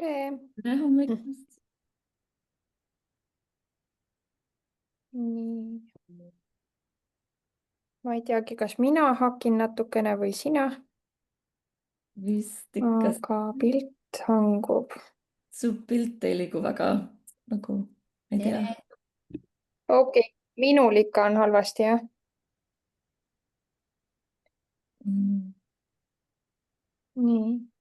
tere! tere hommikust! Nii, ma ei teagi, kas mina hakin natukene või sina, Vist ikka aga pilt hangub. su pilt ei liigu väga nagu, ma ei tea. okei okay. Minul ikka on halvasti, jah? Mm. Nii,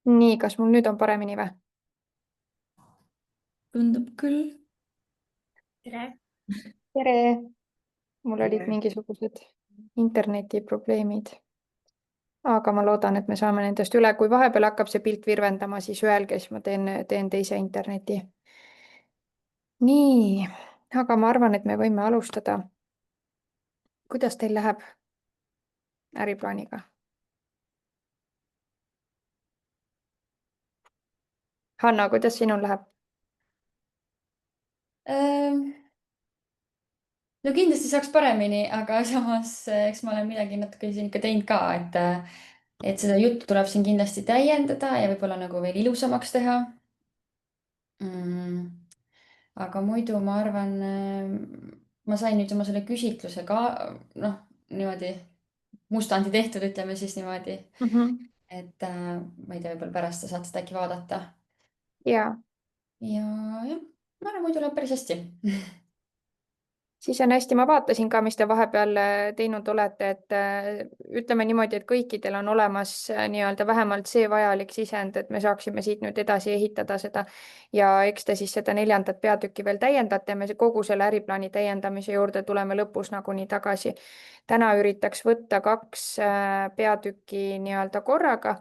nii, kas mul nüüd on paremini või? Tundub küll. tere! tere! Mul olid mingisugused internetiprobleemid, aga ma loodan, et me saame nendest üle. Kui vahepeal hakkab see pilt virvendama, siis öelge, siis ma teen teise interneti. Nii, aga ma arvan, et me võime alustada. Kuidas teil läheb äriplaaniga? Hanna, kuidas sinul läheb? Ähm, no kindlasti saaks paremini, aga samas eks ma olen midagi natuke siin ikka teinud ka, et seda juttu tuleb siin kindlasti täiendada ja võib-olla nagu veel ilusamaks teha mm.. aga muidu ma arvan, ma sain nüüd oma selle küsitluse ka noh, niimoodi mustandi tehtud, ütleme siis niimoodi, Mhm. et ma ei tea, võib-olla pärast sa saad seda äkki vaadata. Ja ja jah, ma arvan, muidu läheb päris hästi. siis on hästi, ma vaatasin ka, mis te vahepeal teinud olete, et ütleme niimoodi, et kõikidel on olemas nii-öelda vähemalt see vajalik sisend, et me saaksime siit nüüd edasi ehitada seda. Ja eks te siis seda 4. peatükki veel täiendate, me kogu selle äriplaani täiendamise juurde tuleme lõpus nagunii tagasi. täna üritaks võtta 2 peatükki nii-öelda korraga,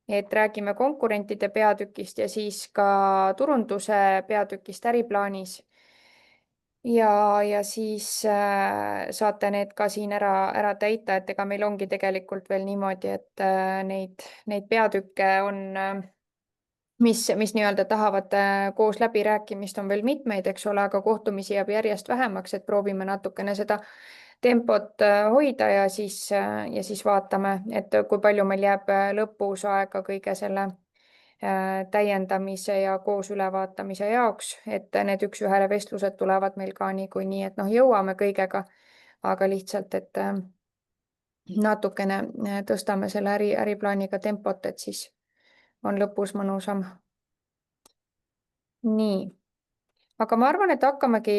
et räägime konkurentide peatükist ja siis ka turunduse peatükist äriplaanis ja siis saate need ka siin ära täita, et ega meil ongi tegelikult veel niimoodi, et neid peatükke on, mis nii-öelda tahavad koos läbirääkimist, on veel mitmeid, eks ole, aga kohtumisi jääb järjest vähemaks, et proovime natukene seda tempot hoida ja siis vaatame, et kui palju meil jääb lõpus aega kõige selle täiendamise ja koos ülevaatamise jaoks, et need üks-ühele vestlused tulevad meil ka niikuinii, et noh, jõuame kõigega, aga lihtsalt, et natukene tõstame selle äriplaaniga tempot, et siis on lõpus mõnusam. Nii, aga ma arvan, et hakkamegi,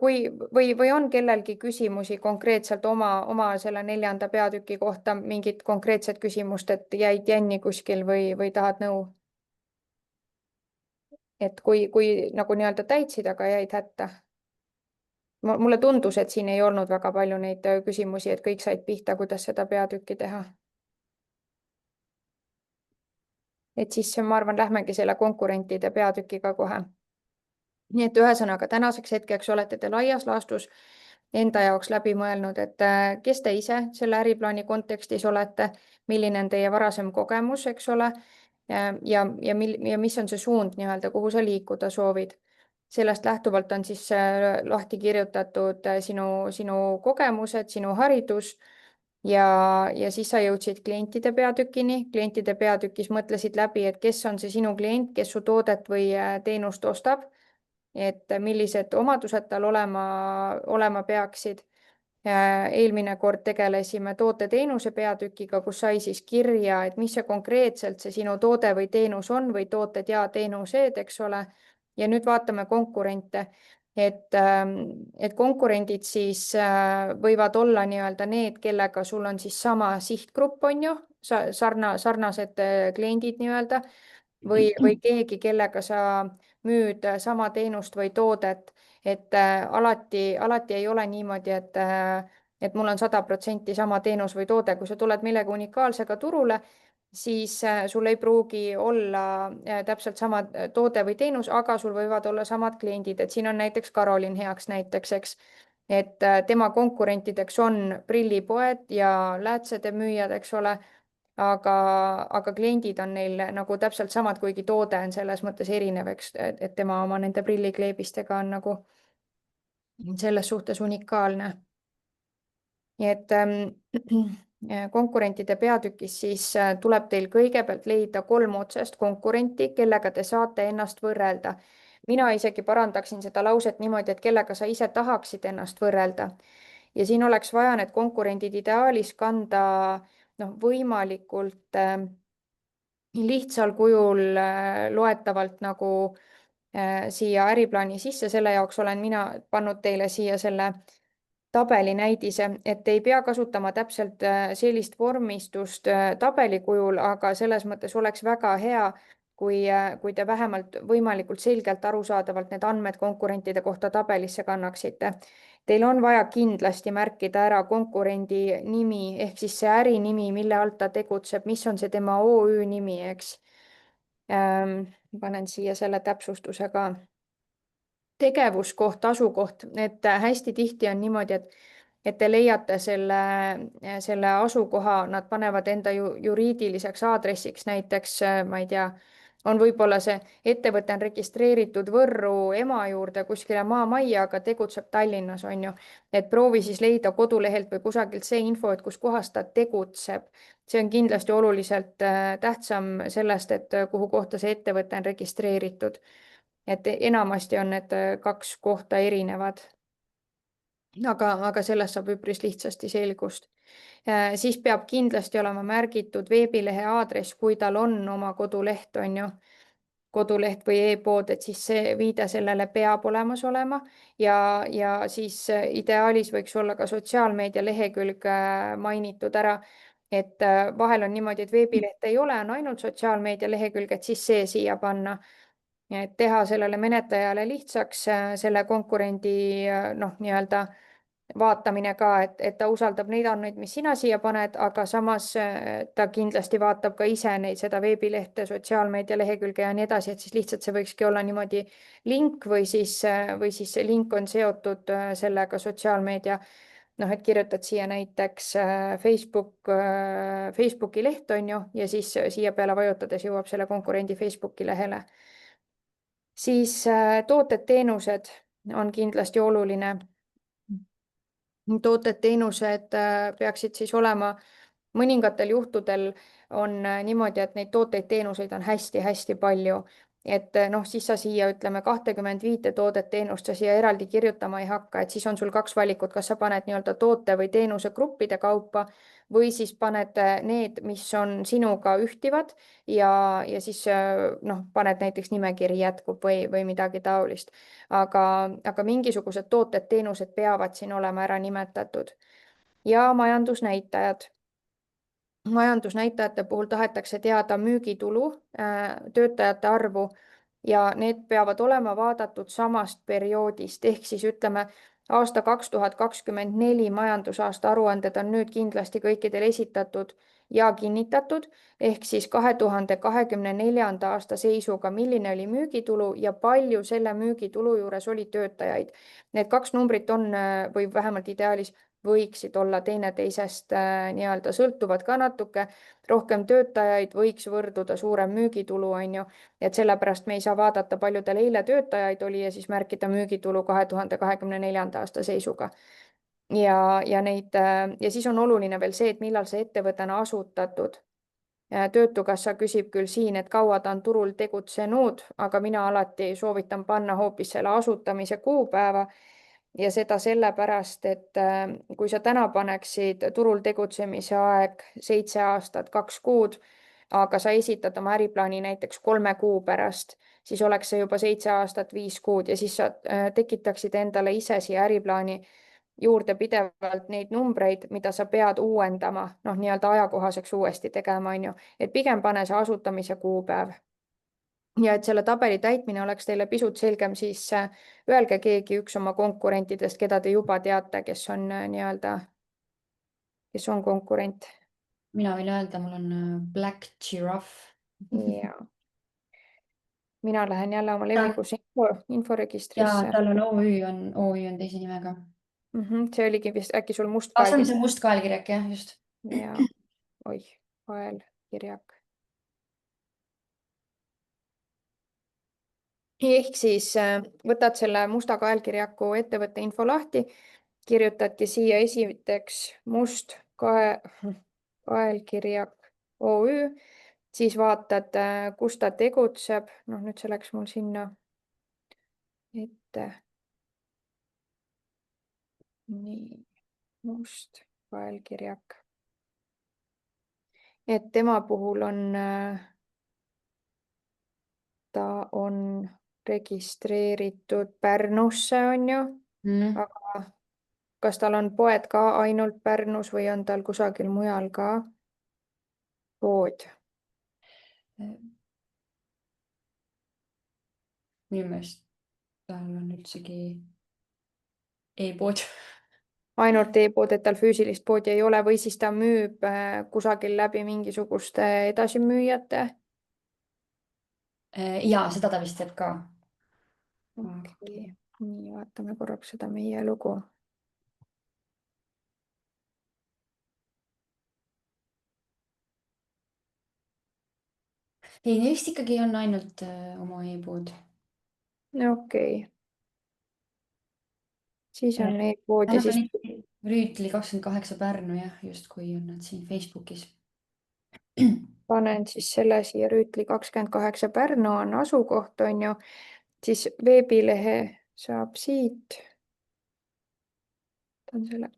või on kellelgi küsimusi konkreetselt oma selle 4. peatüki kohta, mingit konkreetset küsimust, et jäid jänni kuskil või tahad nõu? Et kui nagu nii-öelda täitsid, aga jäid hätta. Mulle tundus, et siin ei olnud väga palju neid küsimusi, et kõik said pihta, kuidas seda peatükki teha. Et siis ma arvan, lähmegi selle konkurentide peatükiga kohe. Nii et ühesõnaga tänaseks hetkeks olete te laias laastus enda jaoks läbi mõelnud, et kes te ise selle äriplaani kontekstis olete, milline on teie varasem kogemus, eks ole, ja mis on see suund nii-öelda, kuhu sa liikuda soovid. Sellest lähtuvalt on siis lahti kirjutatud sinu kogemused, sinu haridus ja siis sa jõudsid klientide peatükini. klientide peatükis mõtlesid läbi, et kes on see sinu klient, kes su toodet või teenust ostab, et millised omadused tal olema peaksid. Eelmine kord tegelesime toote-teenuse peatükiga, kus sai siis kirja, et mis see konkreetselt see sinu toode või teenus on või tooted ja teenused, eks ole. Ja nüüd vaatame konkurente, et konkurendid siis võivad olla nii-öelda need, kellega sul on siis sama sihtgrupp, on ju, sarnased kliendid nii-öelda või keegi, kellega sa müüd sama teenust või toodet, et alati ei ole niimoodi, et mul on 100% sama teenus või toode. Kui sa tuled millegi unikaalsega turule, siis sul ei pruugi olla täpselt sama toode või teenus, aga sul võivad olla samad kliendid, et siin on näiteks Karolin heaks näiteks, eks, et tema konkurentideks on prillipoed ja läätsede müüjad, eks ole, aga kliendid on neil nagu täpselt samad, kuigi toode on selles mõttes erinev, eks, et tema oma nende prillikleebistega on nagu selles suhtes unikaalne. Nii et konkurentide peatükis siis tuleb teil kõigepealt leida 3 otsest konkurenti, kellega te saate ennast võrrelda. Mina isegi parandaksin seda lauset niimoodi, et kellega sa ise tahaksid ennast võrrelda. Ja siin oleks vaja need konkurendid ideaalis kanda võimalikult lihtsal kujul loetavalt nagu siia äriplaani sisse. Selle jaoks olen mina pannud teile siia selle tabelinäidise, et ei pea kasutama täpselt sellist vormistust tabeli kujul, aga selles mõttes oleks väga hea, kui te vähemalt võimalikult selgelt arusaadavalt need andmed konkurentide kohta tabelisse kannaksite. Teil on vaja kindlasti märkida ära konkurendi nimi ehk siis see ärinimi, mille alt ta tegutseb, mis on see tema OÜ nimi, eks. Panen siia selle täpsustuse ka. Tegevuskoht, asukoht, et hästi tihti on niimoodi, et te leiate selle asukoha, nad panevad enda juriidiliseks aadressiks, näiteks ma ei tea, on võib-olla see ettevõte on registreeritud Võrru ema juurde kuskile maamajja, aga tegutseb Tallinnas, on ju. Et proovi siis leida kodulehelt või kusagilt see info, et kus kohas ta tegutseb. See on kindlasti oluliselt tähtsam sellest, et kuhu kohta see ettevõte on registreeritud. Et enamasti on need 2 kohta erinevad. Aga sellest saab üpris lihtsasti selgust. Siis peab kindlasti olema märgitud veebilehe aadress, kui tal on oma koduleht, on ju, koduleht või e-pood, et siis see viide sellele peab olemas olema ja siis ideaalis võiks olla ka sotsiaalmeedia lehekülg mainitud ära, et vahel on niimoodi, et veebileht ei ole, on ainult sotsiaalmeedia lehekülg, et siis see siia panna. Et teha sellele menetlejale lihtsaks selle konkurendi nii-öelda vaatamine ka, et ta usaldab neid andmeid, mis sina siia paned, aga samas ta kindlasti vaatab ka ise seda veebilehte, sotsiaalmeedia lehekülge ja nii edasi, et siis lihtsalt see võikski olla niimoodi link või siis see link on seotud sellega sotsiaalmeedia. Et kirjutad siia näiteks Facebooki leht, on ju, ja siis siia peale vajutades jõuab selle konkurendi Facebooki lehele. Siis tooted-teenused on kindlasti oluline. Tooted-teenused peaksid siis olema, mõningatel juhtudel on niimoodi, et neid tooteid-teenuseid on hästi-hästi palju. Et siis sa siia, ütleme, 25 toodet-teenust sa siia eraldi kirjutama ei hakka, et siis on sul 2 valikut, kas sa paned nii-öelda toote või teenuse gruppide kaupa või siis paned need, mis on sinuga ühtivad ja siis paned näiteks nimekiri jätkub või midagi taolist. Aga mingisugused tooted-teenused peavad siin olema ära nimetatud. Ja majandusnäitajad. Majandusnäitajate puhul tahetakse teada müügitulu, töötajate arvu ja need peavad olema vaadatud samast perioodist, ehk siis ütleme, aasta 2024 majandusaasta aruanded on nüüd kindlasti kõikidel esitatud ja kinnitatud, ehk siis 2024. aasta seisuga, milline oli müügitulu ja palju selle müügitulu juures oli töötajaid. Need 2 numbrit on või vähemalt ideaalis võiksid olla teineteisest nii-öelda sõltuvad ka natuke, rohkem töötajaid võiks võrduda suurem müügitulu, on ju, et sellepärast me ei saa vaadata, palju tal eile töötajaid oli ja siis märkida müügitulu 2024. aasta seisuga. Ja siis on oluline veel see, et millal see ettevõte on asutatud. Töötukassa küsib küll siin, et kaua ta on turul tegutsenud, aga mina alati soovitan panna hoopis selle asutamise kuupäeva. Ja seda sellepärast, et kui sa täna paneksid turul tegutsemise aeg 7 aastat, 2 kuud, aga sa esitad oma äriplaani näiteks 3 kuu pärast, siis oleks see juba 7 aastat, 5 kuud ja siis sa tekitaksid endale ise siia äriplaani juurde pidevalt neid numbreid, mida sa pead uuendama, nii-öelda ajakohaseks uuesti tegema, on ju, et pigem pane see asutamise kuupäev. Ja et selle tabeli täitmine oleks teile pisut selgem, siis öelge keegi üks oma konkurentidest, keda te juba teate, kes on nii-öelda kes on konkurent. mina võin öelda, mul on Black Giraffe. ja mina lähen jälle oma ja lemmikus inforegistrisse. tal on OÜ on teise nimega. See oligi vist äkki sul must see on kaelkiri. see must kaelkirjak, jah, just. ja oih, kaelkirjak. Ehk siis võtad selle musta kaelkirjaku ettevõtte info lahti, kirjutati siia esiteks must kaelkirjak OÜ, siis vaatad, kus ta tegutseb. Noh, nüüd see läks mul sinna ette. Nii, must kaelkirjak. Et tema puhul ta on registreeritud Pärnusse, on ju, aga kas tal on poed ka ainult Pärnus või on tal kusagil mujal ka pood? minu meelest tal on üldsegi e-pood. ainult e-pood, et tal füüsilist poodi ei ole või siis ta müüb kusagil läbi mingisuguste edasimüüjate? ja seda ta vist teeb ka. okei, nii vaatame korraks seda meie lugu. ei, neist ikkagi on ainult oma e-pood. okei. Siis on e-pood ja Nad on siis ikkagi Rüütli 28 Pärnu, jah, justkui on nad siin Facebookis. panen siis selle siia Rüütli 28 Pärnu on asukoht, on ju, siis veebilehe saab siit. võtan selle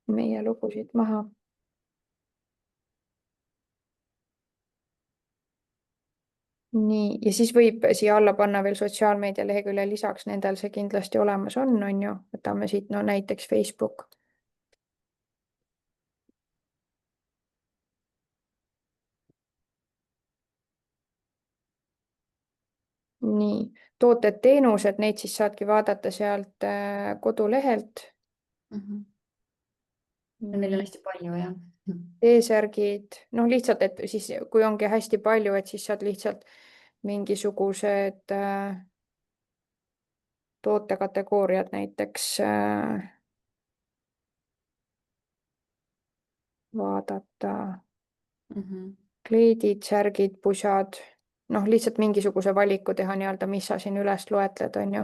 meie lugu siit maha. nii, ja siis võib siia alla panna veel sotsiaalmeedia lehekülje lisaks, nendel see kindlasti olemas on ju, võtame siit no näiteks Facebook. nii, tooted-teenused, neid siis saadki vaadata sealt kodulehelt. Neil on hästi palju, jah. T-särgid, noh lihtsalt, et siis kui ongi hästi palju, et siis saad lihtsalt mingisugused tootekategooriad näiteks vaadata. kleidid, särgid, pusad, noh lihtsalt mingisuguse valiku teha nii-öelda, mis sa siin üles loetled, on ju.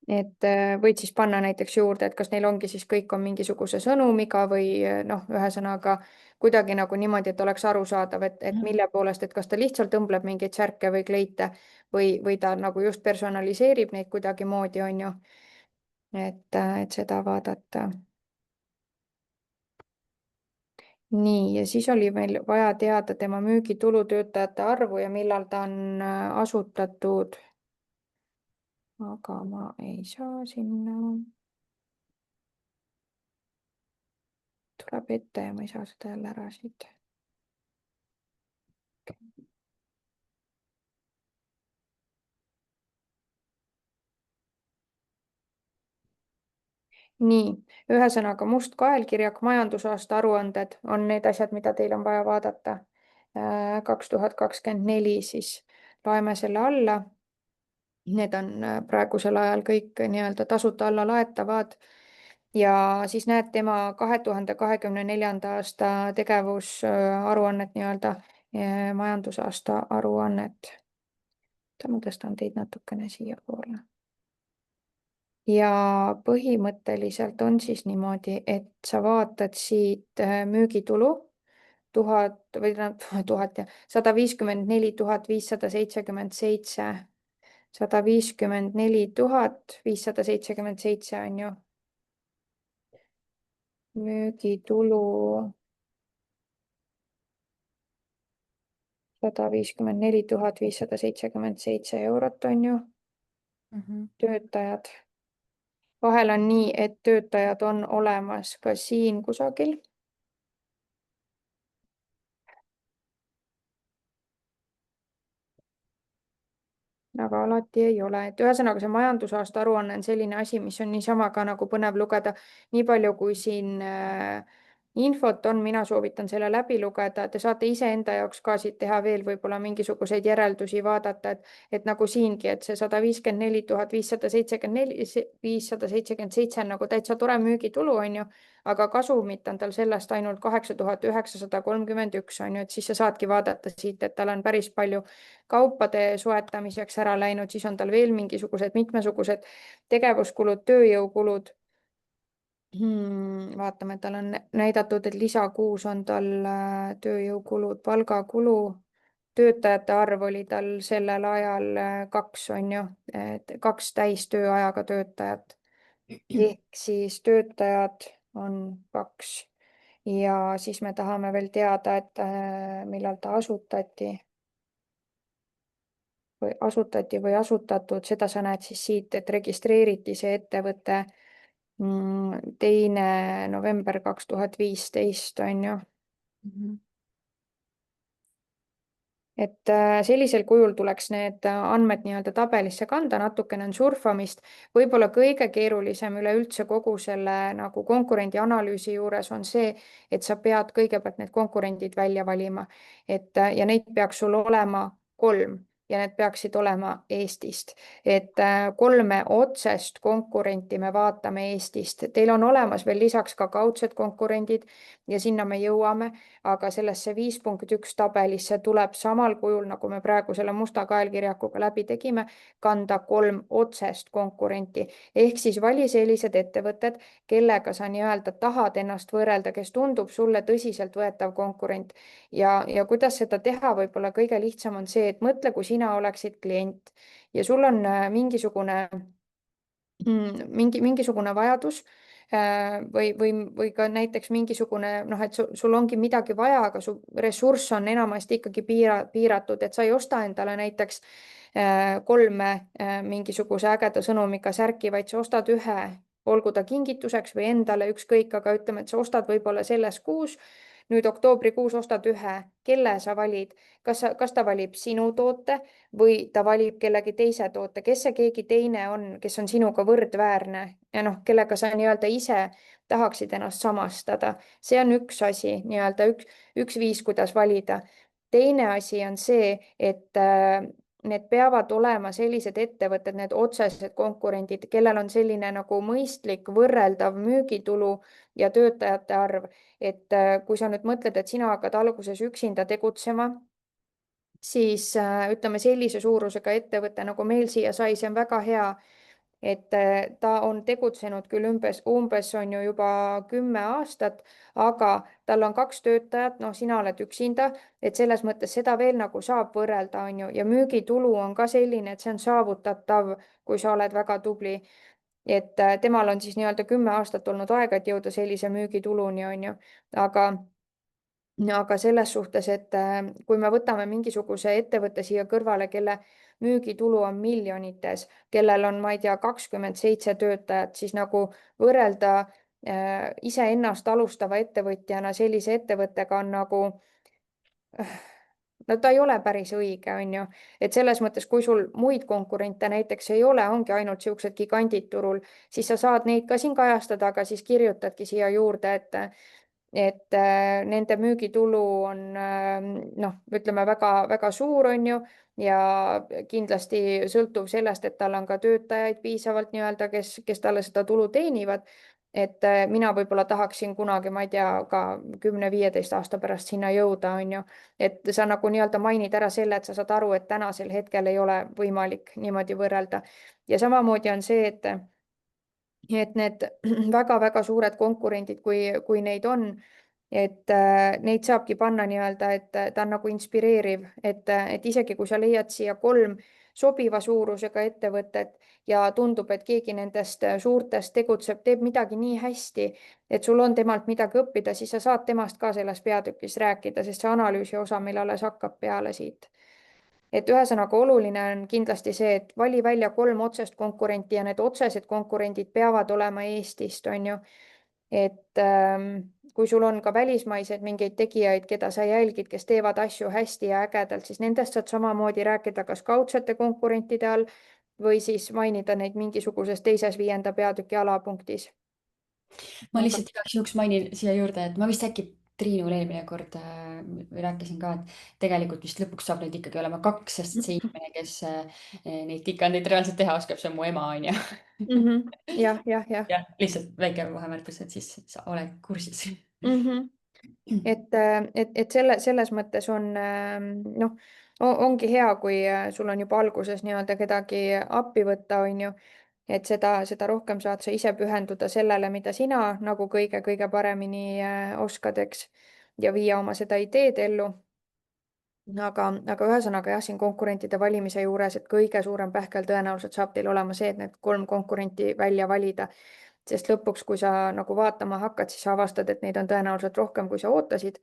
et võid siis panna näiteks juurde, et kas neil ongi siis kõik on mingisuguse sõnumiga või noh, ühesõnaga kuidagi nagu niimoodi, et oleks arusaadav, et mille poolest, et kas ta lihtsalt õmbleb mingeid särke või kleite või ta nagu just personaliseerib neid kuidagimoodi, on ju. et seda vaadata. nii, ja siis oli meil vaja teada tema müügitulu, töötajate arvu ja millal ta on asutatud. aga ma ei saa sinna. tuleb ette ja ma ei saa seda jälle ära siit. nii, ühesõnaga must kaelkirjak, majandusaasta aruanded on need asjad, mida teil on vaja vaadata. 2024 siis loeme selle alla. Need on praegusel ajal kõik nii-öelda tasuta alla laetavad ja siis näed tema 2024. aasta tegevusaruannet nii-öelda, majandusaasta aruannet. ma tõstan teid natukene siiapoole. ja põhimõtteliselt on siis niimoodi, et sa vaatad siit müügitulu 1000 või 1000 ja 154 577, 154 577 on ju. müügitulu 154 577 on ju. töötajad. vahel on nii, et töötajad on olemas ka siin kusagil. aga alati ei ole, et ühesõnaga see majandusaasta aruanne on selline asi, mis on niisama ka nagu põnev lugeda. nii palju, kui siin infot on, mina soovitan selle läbi lugeda. Te saate iseenda jaoks ka siit teha veel võib-olla mingisuguseid järeldusi, vaadata, et nagu siingi, et see 154 574, 577 on nagu täitsa tore müügitulu, on ju, aga kasumit on tal sellest ainult 8931, on ju, et siis sa saadki vaadata siit, et tal on päris palju kaupade soetamiseks ära läinud, siis on tal veel mingisugused mitmesugused tegevuskulud, tööjõukulud. Vaatame, tal on näidatud, et lisakuus on tal tööjõukulud, palgakulu, töötajate arv oli tal sellel ajal kaks, on ju, et kaks täistööajaga töötajat. ehk siis töötajad on kaks ja siis me tahame veel teada, et millal ta asutati või asutatud, seda sa näed siis siit, et registreeriti see ettevõte 2. november 2015 on ju. Et sellisel kujul tuleks need andmed nii-öelda tabelisse kanda, natukene on surfamist. võib-olla kõige keerulisem üleüldse kogu selle nagu konkurendianalüüsi juures on see, et sa pead kõigepealt need konkurendid välja valima, et ja neid peaks sul olema 3 ja need peaksid olema Eestist, et 3 otsest konkurenti me vaatame Eestist. Teil on olemas veel lisaks ka kaudsed konkurendid ja sinna me jõuame, aga sellesse 5.1 tabelisse tuleb samal kujul, nagu me praegu selle musta kaelkirjakuga läbi tegime, kanda 3 otsest konkurenti. ehk siis vali sellised ettevõtted, kellega sa nii-öelda tahad ennast võrrelda, kes tundub sulle tõsiseltvõetav konkurent. ja kuidas seda teha, võib-olla kõige lihtsam on see, et mõtle, kui sina oleksid klient ja sul on mingisugune vajadus või ka näiteks mingisugune noh, et sul ongi midagi vaja, aga su ressurss on enamasti ikkagi piiratud, et sa ei osta endale näiteks 3 mingisuguse ägeda sõnumiga särki, vaid sa ostad ühe, olgu ta kingituseks või endale, ükskõik, aga ütleme, et sa ostad võib-olla selles kuus, nüüd oktoobrikuus ostad ühe, kelle sa valid, kas ta valib sinu toote või ta valib kellegi teise toote, kes see keegi teine on, kes on sinuga võrdväärne ja noh, kellega sa nii-öelda ise tahaksid ennast samastada. see on üks asi, nii-öelda üks viis, kuidas valida. teine asi on see, et need peavad olema sellised ettevõtted, need otsesed konkurendid, kellel on selline nagu mõistlik võrreldav müügitulu ja töötajate arv. et kui sa nüüd mõtled, et sina hakkad alguses üksinda tegutsema, siis ütleme, sellise suurusega ettevõte nagu meil siia sai, see on väga hea, et ta on tegutsenud küll umbes on ju juba 10 aastat, aga tal on 2 töötajat, noh, sina oled üksinda, et selles mõttes seda veel nagu saab võrrelda, on ju, ja müügitulu on ka selline, et see on saavutatav, kui sa oled väga tubli. et temal on siis nii-öelda 10 aastat olnud aega, et jõuda sellise müügituluni, on ju, aga selles suhtes, et kui me võtame mingisuguse ettevõtte siia kõrvale, kelle müügitulu on miljonites, kellel on, ma ei tea, 27 töötajat, siis nagu võrrelda iseennast alustava ettevõtjana sellise ettevõttega on nagu no ta ei ole päris õige, on ju. et selles mõttes, kui sul muid konkurente näiteks ei ole, ongi ainult niisugused gigandid turul, siis sa saad neid ka siin kajastada, aga siis kirjutadki siia juurde, et nende müügitulu on noh, ütleme väga-väga suur, on ju, ja kindlasti sõltuv sellest, et tal on ka töötajaid piisavalt nii-öelda, kes talle seda tulu teenivad. et mina võib-olla tahaksin kunagi, ma ei tea, ka 10-15 aasta pärast sinna jõuda, on ju. et sa nagu nii-öelda mainid ära selle, et sa saad aru, et tänasel hetkel ei ole võimalik niimoodi võrrelda. ja samamoodi on see, et need väga-väga suured konkurendid, kui neid on, et neid saabki panna nii-öelda, et ta on nagu inspireeriv, et isegi kui sa leiad siia 3 sobiva suurusega ettevõtet ja tundub, et keegi nendest suurtest tegutseb, teeb midagi nii hästi, et sul on temalt midagi õppida, siis sa saad temast ka selles peatükis rääkida, sest see analüüsi osa meil alles hakkab peale siit. et ühesõnaga oluline on kindlasti see, et vali välja 3 otsest konkurenti ja need otsesed konkurendid peavad olema Eestist, on ju. et kui sul on ka välismaiseid mingeid tegijaid, keda sa jälgid, kes teevad asju hästi ja ägedalt, siis nendest saad samamoodi rääkida kas kaudsete konkurentide all või siis mainida neid mingisuguses teises 5. peatüki alapunktis. ma aga lihtsalt igaks juhuks mainin siia juurde, et ma vist äkki Triinule eelmine kord rääkisin ka, et tegelikult vist lõpuks saab neid ikkagi olema 2, sest see inimene, kes neid tikandeid reaalselt teha oskab, see on mu ema, onju. jah, jah, jah. jah, lihtsalt väike vahemärkus, et siis sa oled kursis. et selles mõttes on noh, ongi hea, kui sul on juba alguses nii-öelda kedagi appi võtta, on ju, et seda rohkem saad sa ise pühenduda sellele, mida sina nagu kõige-kõige paremini oskad, eks, ja viia oma seda ideed ellu. aga ühesõnaga jah, siin konkurentide valimise juures, et kõige suurem pähkel tõenäoliselt saab teil olema see, et need 3 konkurenti välja valida, sest lõpuks, kui sa nagu vaatama hakkad, siis avastad, et neid on tõenäoliselt rohkem, kui sa ootasid.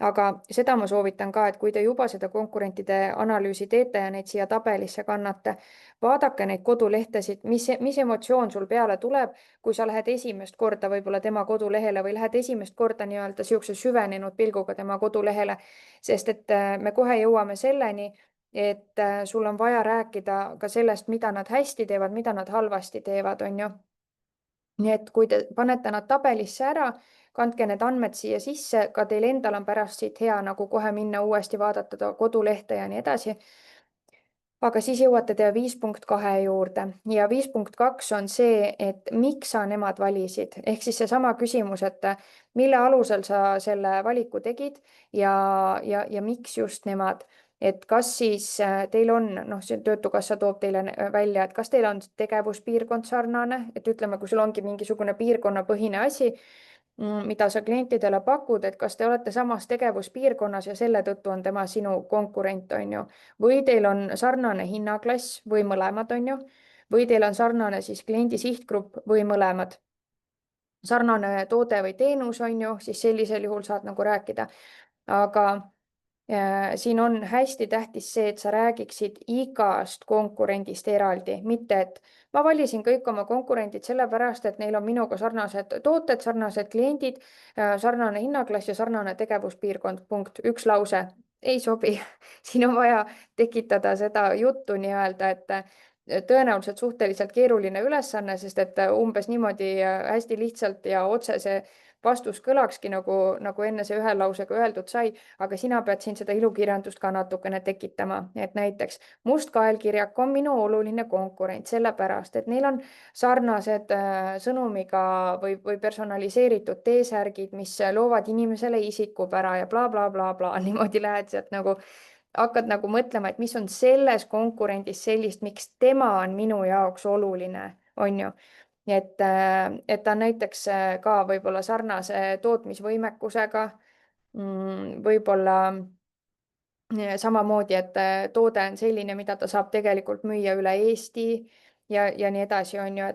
aga seda ma soovitan ka, et kui te juba seda konkurentide analüüsi teete ja neid siia tabelisse kannate, vaadake neid kodulehtesid, mis emotsioon sul peale tuleb, kui sa lähed esimest korda võib-olla tema kodulehele või lähed esimest korda nii-öelda niisuguse süvenenud pilguga tema kodulehele, sest et me kohe jõuame selleni, et sul on vaja rääkida ka sellest, mida nad hästi teevad, mida nad halvasti teevad, on ju. Nii et kui te panete nad tabelisse ära, kandke need andmed siia sisse, ka teil endal on pärast siit hea nagu kohe minna uuesti vaadata ta kodulehte ja nii edasi. aga siis jõuate te 5.2 juurde ja 5.2 on see, et miks sa nemad valisid, ehk siis seesama küsimus, et mille alusel sa selle valiku tegid ja miks just nemad. Et kas siis teil on, noh, see Töötukassa toob teile välja, et kas teil on tegevuspiirkond sarnane, et ütleme, kui sul ongi mingisugune piirkonnapõhine asi, mida sa klientidele pakud, et kas te olete samas tegevuspiirkonnas ja selle tõttu on tema sinu konkurent, on ju, või teil on sarnane hinnaklass või mõlemad, on ju, või teil on sarnane siis kliendi sihtgrupp või mõlemad. sarnane toode või teenus, on ju, siis sellisel juhul saad nagu rääkida. aga siin on hästi tähtis see, et sa räägiksid igast konkurendist eraldi, mitte et ma valisin kõik oma konkurendid sellepärast, et neil on minuga sarnased tooted, sarnased kliendid, sarnane hinnaklass ja sarnane tegevuspiirkond, punkt, üks lause. ei sobi. siin on vaja tekitada seda juttu nii-öelda, et tõenäoliselt suhteliselt keeruline ülesanne, sest et umbes niimoodi hästi lihtsalt ja otsese vastus kõlakski nagu enne see ühe lausega öeldud sai, aga sina pead siin seda ilukirjandust ka natukene tekitama, et näiteks mustkaelkirjak on minu oluline konkurent, sellepärast et neil on sarnased sõnumiga või personaliseeritud T-särgid, mis loovad inimesele isikupära ja blablabla, niimoodi lähed sealt nagu hakkad nagu mõtlema, et mis on selles konkurendis sellist, miks tema on minu jaoks oluline, on ju. et ta on näiteks ka võib-olla sarnase tootmisvõimekusega, võib-olla samamoodi, et toode on selline, mida ta saab tegelikult müüa üle Eesti ja nii edasi, on ju,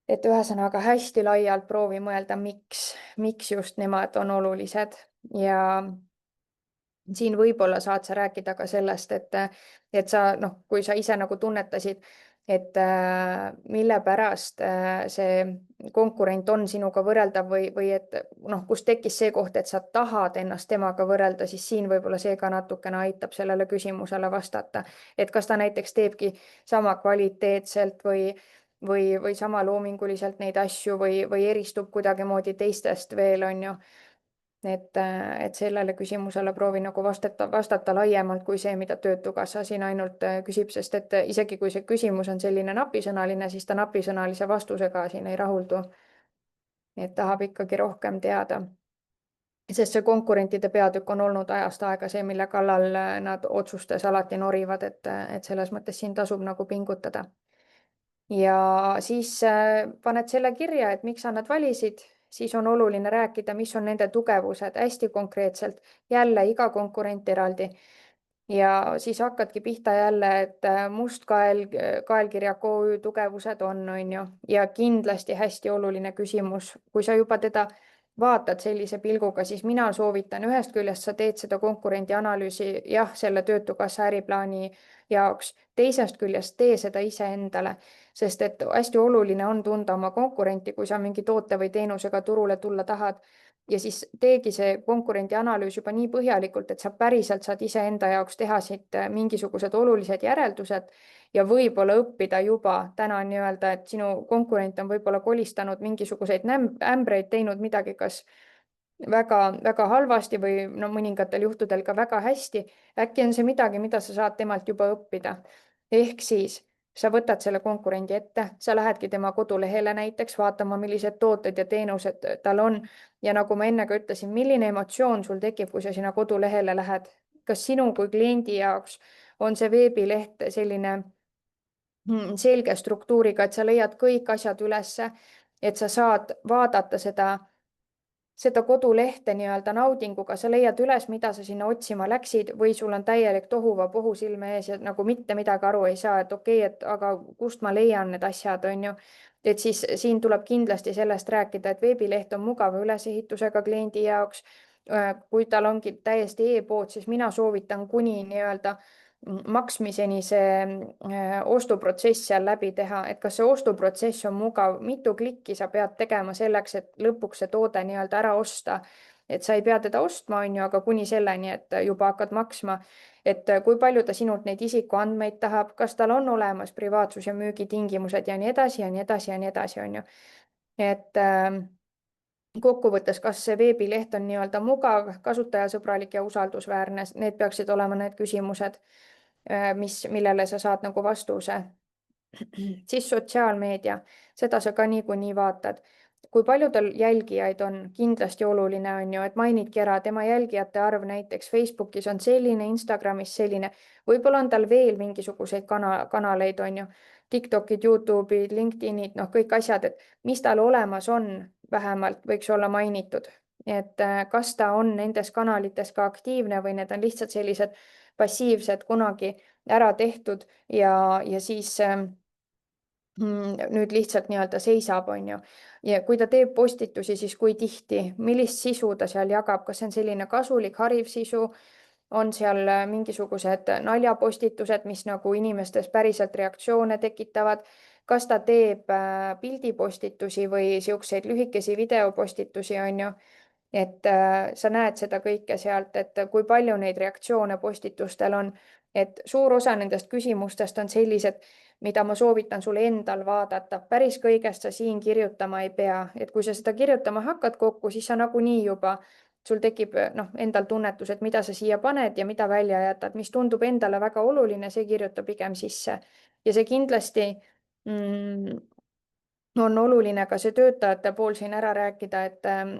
et ühesõnaga hästi laialt proovi mõelda, miks just nemad on olulised ja siin võib-olla saad sa rääkida ka sellest, et sa noh, kui sa ise nagu tunnetasid, et mille pärast see konkurent on sinuga võrreldav või et noh, kus tekkis see koht, et sa tahad ennast temaga võrrelda, siis siin võib-olla see ka natukene aitab sellele küsimusele vastata, et kas ta näiteks teebki sama kvaliteetselt või sama loominguliselt neid asju või eristub kuidagimoodi teistest veel, on ju et sellele küsimusele proovi nagu vastata laiemalt kui see, mida Töötukassa siin ainult küsib, sest et isegi kui see küsimus on selline napisõnaline, siis ta napisõnalise vastusega siin ei rahuldu. et tahab ikkagi rohkem teada. sest see konkurentide peatükk on olnud ajast aega see, mille kallal nad otsustes alati norivad, et selles mõttes siin tasub nagu pingutada. ja siis paned selle kirja, et miks sa nad valisid, siis on oluline rääkida, mis on nende tugevused hästi konkreetselt, jälle iga konkurent eraldi. ja siis hakkadki pihta jälle, et kaelkirjak OÜ tugevused on ju, ja kindlasti hästi oluline küsimus, kui sa juba teda vaatad sellise pilguga, siis mina soovitan, ühest küljest sa teed seda konkurendi analüüsi jah, selle Töötukassa äriplaani jaoks, teisest küljest tee seda iseendale. sest et hästi oluline on tunda oma konkurenti, kui sa mingi toote või teenusega turule tulla tahad. Ja siis teegi see konkurendi analüüs juba nii põhjalikult, et sa päriselt saad iseenda jaoks teha siit mingisugused olulised järeldused ja võib-olla õppida juba täna nii-öelda, et sinu konkurent on võib-olla kolistanud mingisuguseid ämbreid, teinud midagi, kas väga-väga halvasti või no mõningatel juhtudel ka väga hästi. äkki on see midagi, mida sa saad temalt juba õppida. ehk siis sa võtad selle konkurendi ette, sa lähedki tema kodulehele näiteks vaatama, millised tooted ja teenused tal on. ja nagu ma enne ka ütlesin, milline emotsioon sul tekib, kui sa sinna kodulehele lähed. kas sinu kui kliendi jaoks on see veebileht selline selge struktuuriga, et sa leiad kõik asjad ülesse, et sa saad vaadata seda kodulehte nii-öelda naudinguga, sa leiad üles, mida sa sinna otsima läksid või sul on täielik tohuvabohu silme ees ja nagu mitte midagi aru ei saa, et okei, et aga kust ma leian need asjad, on ju. et siis siin tuleb kindlasti sellest rääkida, et veebileht on mugava ülesehitusega kliendi jaoks. kui tal ongi täiesti e-pood, siis mina soovitan kuni nii-öelda maksmiseni see ostuprotsess seal läbi teha, et kas see ostuprotsess on mugav, mitu klikki sa pead tegema selleks, et lõpuks see toode nii-öelda ära osta. et sa ei pea teda ostma, on ju, aga kuni selleni, et juba hakkad maksma, et kui palju ta sinult neid isikuandmeid tahab, kas tal on olemas privaatsus ja müügitingimused ja nii edasi ja nii edasi ja nii edasi, on ju. et kokkuvõttes, kas see veebileht on nii-öelda mugav, kasutajasõbralik ja usaldusväärne, need peaksid olema need küsimused, millele sa saad nagu vastuse. siis sotsiaalmeedia, seda sa ka niikuinii vaatad. kui palju tal jälgijaid on, kindlasti oluline on ju, et mainidki ära tema jälgijate arv näiteks Facebookis on selline, Instagramis selline, võib-olla on tal veel mingisuguseid kanaleid, on ju, TikTokid, Youtube'id, LinkedInid, noh, kõik asjad, et mis tal olemas on, vähemalt võiks olla mainitud. et kas ta on nendes kanalites ka aktiivne või need on lihtsalt sellised passiivsed, kunagi ära tehtud ja siis nüüd lihtsalt nii-öelda seisab, on ju. ja kui ta teeb postitusi, siis kui tihti, millist sisu ta seal jagab, kas see on selline kasulik, hariv sisu, on seal mingisugused naljapostitused, mis nagu inimestes päriselt reaktsioone tekitavad, kas ta teeb pildipostitusi või siukseid lühikesi videopostitusi, on ju. et sa näed seda kõike sealt, et kui palju neid reaktsioone postitustel on, et suur osa nendest küsimustest on sellised, mida ma soovitan sul endal vaadata. päris kõigest sa siin kirjutama ei pea, et kui sa seda kirjutama hakkad kokku, siis sa nagunii juba, sul tekib noh, endal tunnetus, et mida sa siia paned ja mida välja jätad, mis tundub endale väga oluline, see kirjuta pigem sisse. ja see kindlasti on oluline ka see töötajate pool siin ära rääkida,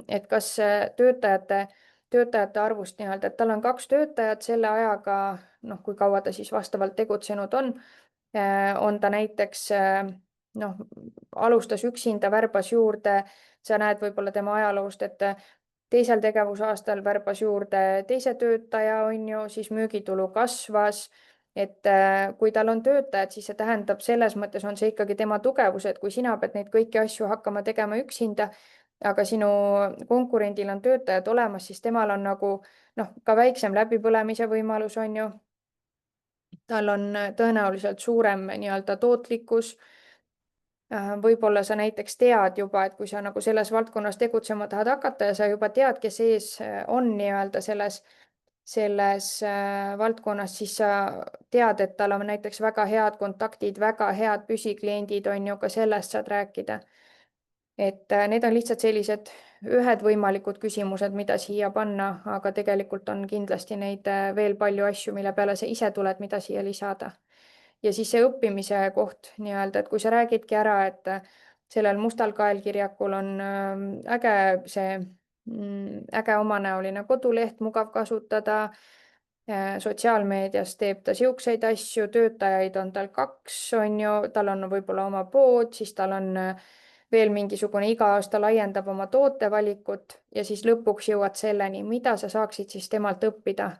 et kas töötajate arvust nii-öelda, et tal on 2 töötajat selle ajaga, noh, kui kaua ta siis vastavalt tegutsenud on ta näiteks noh, alustas üksinda, värbas juurde, sa näed võib-olla tema ajaloost, et teisel tegevusaastal värbas juurde teise töötaja, on ju, siis müügitulu kasvas. et kui tal on töötajad, siis see tähendab, selles mõttes on see ikkagi tema tugevus, et kui sina pead neid kõiki asju hakkama tegema üksinda, aga sinu konkurendil on töötajad olemas, siis temal on nagu noh, ka väiksem läbipõlemise võimalus, on ju. tal on tõenäoliselt suurem nii-öelda tootlikkus. võib-olla sa näiteks tead juba, et kui sa nagu selles valdkonnas tegutsema tahad hakata ja sa juba tead, kes ees on nii-öelda selles valdkonnas, siis sa tead, et tal on näiteks väga head kontaktid, väga head püsikliendid, on ju, ka sellest saad rääkida. et need on lihtsalt sellised ühed võimalikud küsimused, mida siia panna, aga tegelikult on kindlasti neid veel palju asju, mille peale sa ise tuled, mida siia lisada. ja siis see õppimise koht nii-öelda, et kui sa räägidki ära, et sellel mustal kaelkirjakul on äge äge omanäoline koduleht, mugav kasutada. sotsiaalmeedias teeb ta siukseid asju, töötajaid on tal 2, on ju, tal on võib-olla oma pood, siis tal on veel mingisugune, iga aasta laiendab oma tootevalikut ja siis lõpuks jõuad selleni, mida sa saaksid siis temalt õppida.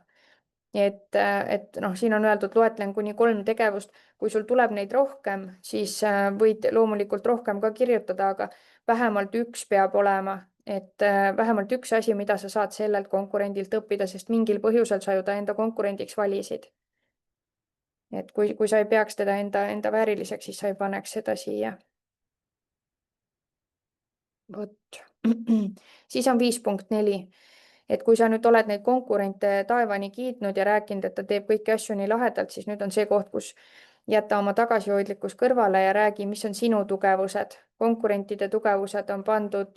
et noh, siin on öeldud, loetlen kuni 3 tegevust, kui sul tuleb neid rohkem, siis võid loomulikult rohkem ka kirjutada, aga vähemalt üks peab olema, et vähemalt üks asi, mida sa saad sellelt konkurendilt õppida, sest mingil põhjusel sa ju ta enda konkurendiks valisid. et kui sa ei peaks teda enda vääriliseks, siis sa ei paneks seda siia. Vot. Siis on 5.4, et kui sa nüüd oled neid konkurente taevani kiitnud ja rääkinud, et ta teeb kõiki asju nii lahedalt, siis nüüd on see koht, kus jäta oma tagasihoidlikkus kõrvale ja räägi, mis on sinu tugevused. Konkurentide tugevused on pandud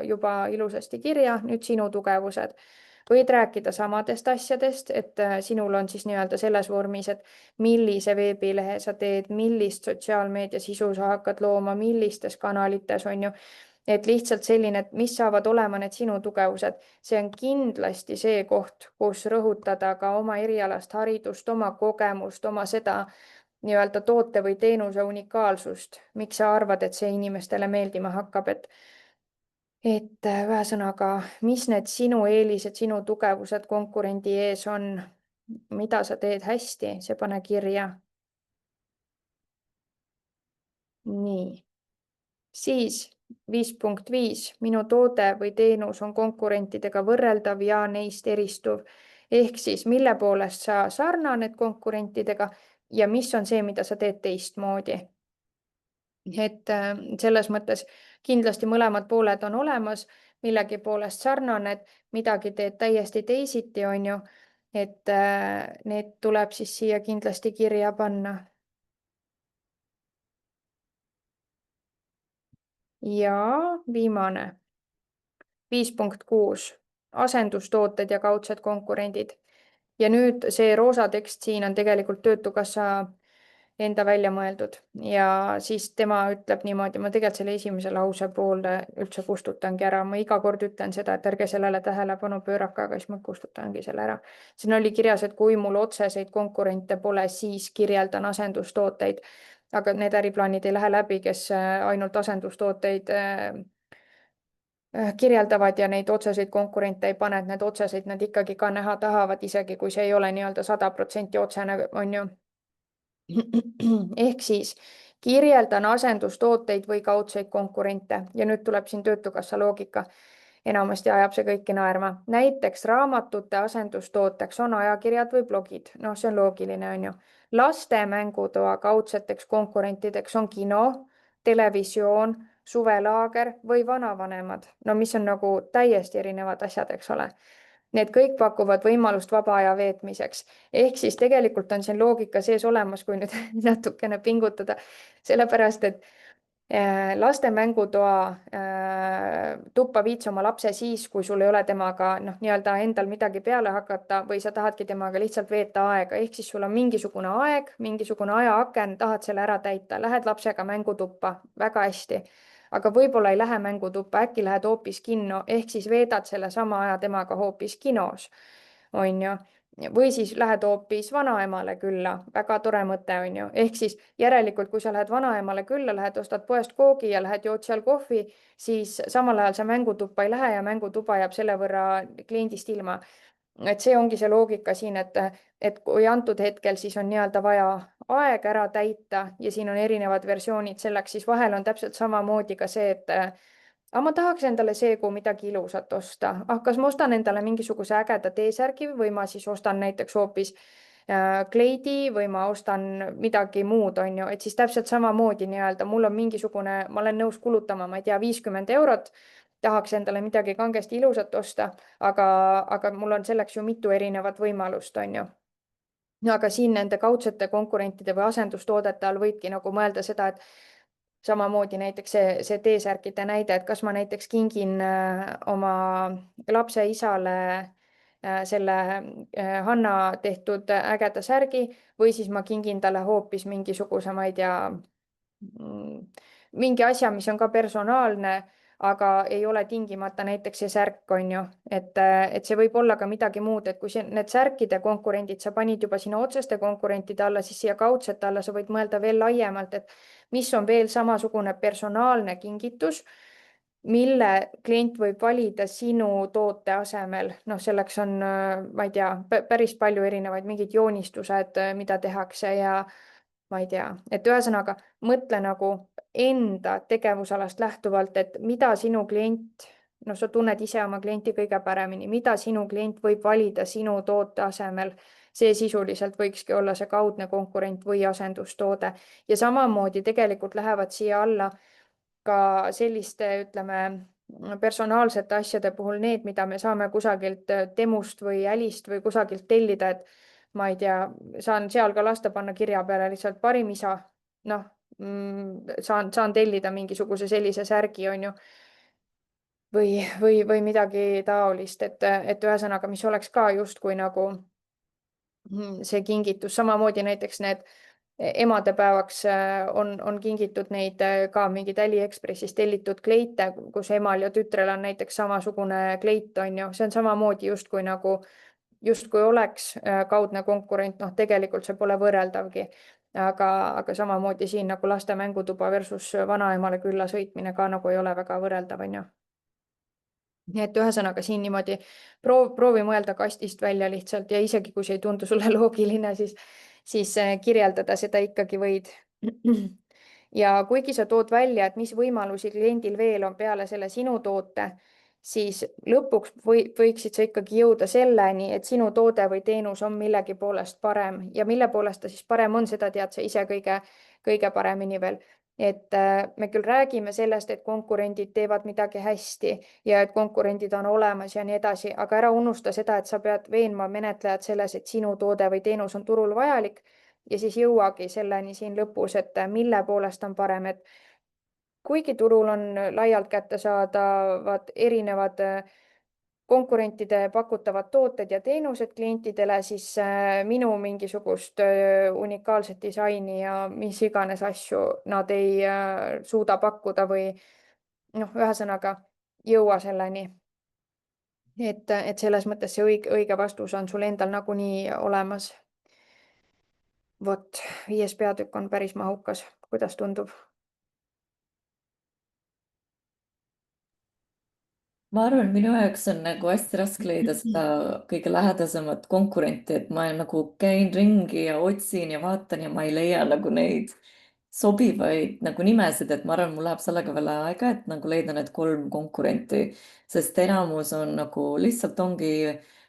juba ilusasti kirja, nüüd sinu tugevused. Võid rääkida samadest asjadest, et sinul on siis nii-öelda selles vormis, et millise veebilehe sa teed, millist sotsiaalmeedia sisu sa hakkad looma, millistes kanalites, on ju. Et lihtsalt selline, et mis saavad olema need sinu tugevused. See on kindlasti see koht, kus rõhutada ka oma erialast haridust, oma kogemust, oma seda nii-öelda toote või teenuse unikaalsust. Miks sa arvad, et see inimestele meeldima hakkab, et ühesõnaga, mis need sinu eelised, sinu tugevused konkurendi ees on, mida sa teed hästi, see pane kirja. Nii, siis 5.5, minu toode või teenus on konkurentidega võrreldav ja neist eristuv. Ehk siis, mille poolest sa sarnaned konkurentidega ja mis on see, mida sa teed teistmoodi. Et selles mõttes kindlasti mõlemad pooled on olemas, millegi poolest sarnaned, midagi teed täiesti teisiti, on ju. Et need tuleb siis siia kindlasti kirja panna. Ja viimane, 5.6, asendustooted ja kaudsed konkurendid. Ja nüüd see roosa tekst siin on tegelikult Töötukassa enda välja mõeldud ja siis tema ütleb niimoodi, ma tegelikult selle esimese lause poole üldse kustutangi ära, ma iga kord ütlen seda, et ärge sellele tähelepanu pöörake, aga siis ma kustutangi selle ära. siin oli kirjas, et kui mul otseseid konkurente pole, siis kirjeldan asendustooteid, aga need äriplaanid ei lähe läbi, kes ainult asendustooteid kirjeldavad ja neid otseseid konkurente ei pane, et need otseseid nad ikkagi ka näha tahavad, isegi kui see ei ole nii-öelda 100% otsene, on ju. Ehk siis kirjeldan asendustooteid või kaudseid konkurente ja nüüd tuleb siin Töötukassa loogika. Enamasti ajab see kõiki naerma. Näiteks raamatute asendustooteks on ajakirjad või blogid. Noh, see on loogiline, on ju. Laste mängutoa kaudseteks konkurentideks on kino, televisioon, suvelaager või vanavanemad. No mis on nagu täiesti erinevad asjad, eks ole. Need kõik pakuvad võimalust vaba aja veetmiseks. Ehk siis tegelikult on siin loogika sees olemas, kui nüüd natukene pingutada, sellepärast et laste mängutoa tuppa viits oma lapse siis, kui sul ei ole temaga nii-öelda endal midagi peale hakata või sa tahadki temaga lihtsalt veeta aega. Ehk siis sul on mingisugune aeg, mingisugune ajaaken, tahad selle ära täita, lähed lapsega mängutuppa, väga hästi. Aga võib-olla ei lähe mängutuppa, äkki lähed hoopis kinno, ehk siis veedad selle sama aja temaga hoopis kinos, on ju. Või siis lähed hoopis vanaemale külla, väga tore mõte, on ju. Ehk siis järelikult, kui sa lähed vanaemale külla, lähed ostad poest koogi ja lähed jood seal kohvi, siis samal ajal sa mängutuppa ei lähe ja mängutuba jääb selle võrra kliendist ilma. Et see ongi see loogika siin, et kui antud hetkel siis on nii-öelda vaja aeg ära täita ja siin on erinevad versioonid selleks, siis vahel on täpselt samamoodi ka see, et aga ma tahaks endale seekuu midagi ilusat osta. Kas ma ostan endale mingisuguse ägeda T-särgi või ma siis ostan näiteks hoopis kleidi või ma ostan midagi muud, on ju, et siis täpselt samamoodi nii-öelda mul on mingisugune, ma olen nõus kulutama, ma ei tea, 50 eurot, tahaks endale midagi kangesti ilusat osta, aga mul on selleks ju mitu erinevat võimalust, on ju. Aga siin nende kaudsete konkurentide või asendustoodete all võidki nagu mõelda seda, et samamoodi näiteks see T-särkide näide, et kas ma näiteks kingin oma lapse isale selle Hanna tehtud ägeda särgi või siis ma kingin talle hoopis mingisuguse, ma ei tea, mingi asja, mis on ka personaalne, aga ei ole tingimata näiteks see särk, on ju, et see võib olla ka midagi muud, et kui need särkide konkurendid sa panid juba sinna otseste konkurentide alla, siis siia kaudsete alla sa võid mõelda veel laiemalt, et mis on veel samasugune personaalne kingitus, mille klient võib valida sinu toote asemel. Noh, selleks on, ma ei tea, päris palju erinevaid mingid joonistused, mida tehakse ja ma ei tea, et ühesõnaga mõtle nagu enda tegevusalast lähtuvalt, et mida sinu klient, no sa tunned ise oma klienti kõige paremini, mida sinu klient võib valida sinu toote asemel. see sisuliselt võikski olla see kaudne konkurent või asendustoode. Ja samamoodi tegelikult lähevad siia alla ka selliste, ütleme, personaalsete asjade puhul need, mida me saame kusagilt Temust või Älist või kusagilt tellida, et ma ei tea, saan seal ka lasta panna kirja peale lihtsalt parim isa, noh, saan tellida mingisuguse sellise särgi, on ju, või midagi taolist, et ühesõnaga, mis oleks ka justkui nagu see kingitus, samamoodi näiteks need emadepäevaks on kingitud neid ka mingid Aliekspressis tellitud kleite, kus emal ja tütrel on näiteks samasugune kleit, on ju, see on samamoodi justkui oleks kaudne konkurent, noh, tegelikult see pole võrreldavgi. aga samamoodi siin nagu laste mängutuba versus vanaemale külla sõitmine ka nagu ei ole väga võrreldav, on ju. Nii et ühesõnaga siin niimoodi proovi mõelda kastist välja lihtsalt ja isegi kui see ei tundu sulle loogiline, siis kirjeldada seda ikkagi võid. Ja kuigi sa tood välja, et mis võimalusi kliendil veel on peale selle sinu toote, siis lõpuks võiksid sa ikkagi jõuda selleni, et sinu toode või teenus on millegi poolest parem ja mille poolest ta siis parem on, seda tead sa ise kõige paremini veel. Et me küll räägime sellest, et konkurendid teevad midagi hästi ja et konkurendid on olemas ja nii edasi, aga ära unusta seda, et sa pead veenma menetlejad selles, et sinu toode või teenus on turul vajalik ja siis jõuagi selleni siin lõpus, et mille poolest on parem, et kuigi turul on laialt kättesaadavad erinevad konkurentide pakutavad tooted ja teenused klientidele, siis minu mingisugust unikaalset disaini ja mis iganes asju nad ei suuda pakkuda või noh, ühesõnaga jõua selleni. Et selles mõttes see õige vastus on sul endal nagunii olemas. Vot, 5. peatükk on päris mahukas, kuidas tundub? ma arvan, minu jaoks on nagu hästi raske leida seda kõige lähedasemat konkurenti, et ma nagu käin ringi ja otsin ja vaatan ja ma ei leia nagu neid sobivaid nagu nimesid, et ma arvan, mul läheb sellega veel aega, et nagu leida need 3 konkurenti, sest enamus on nagu lihtsalt ongi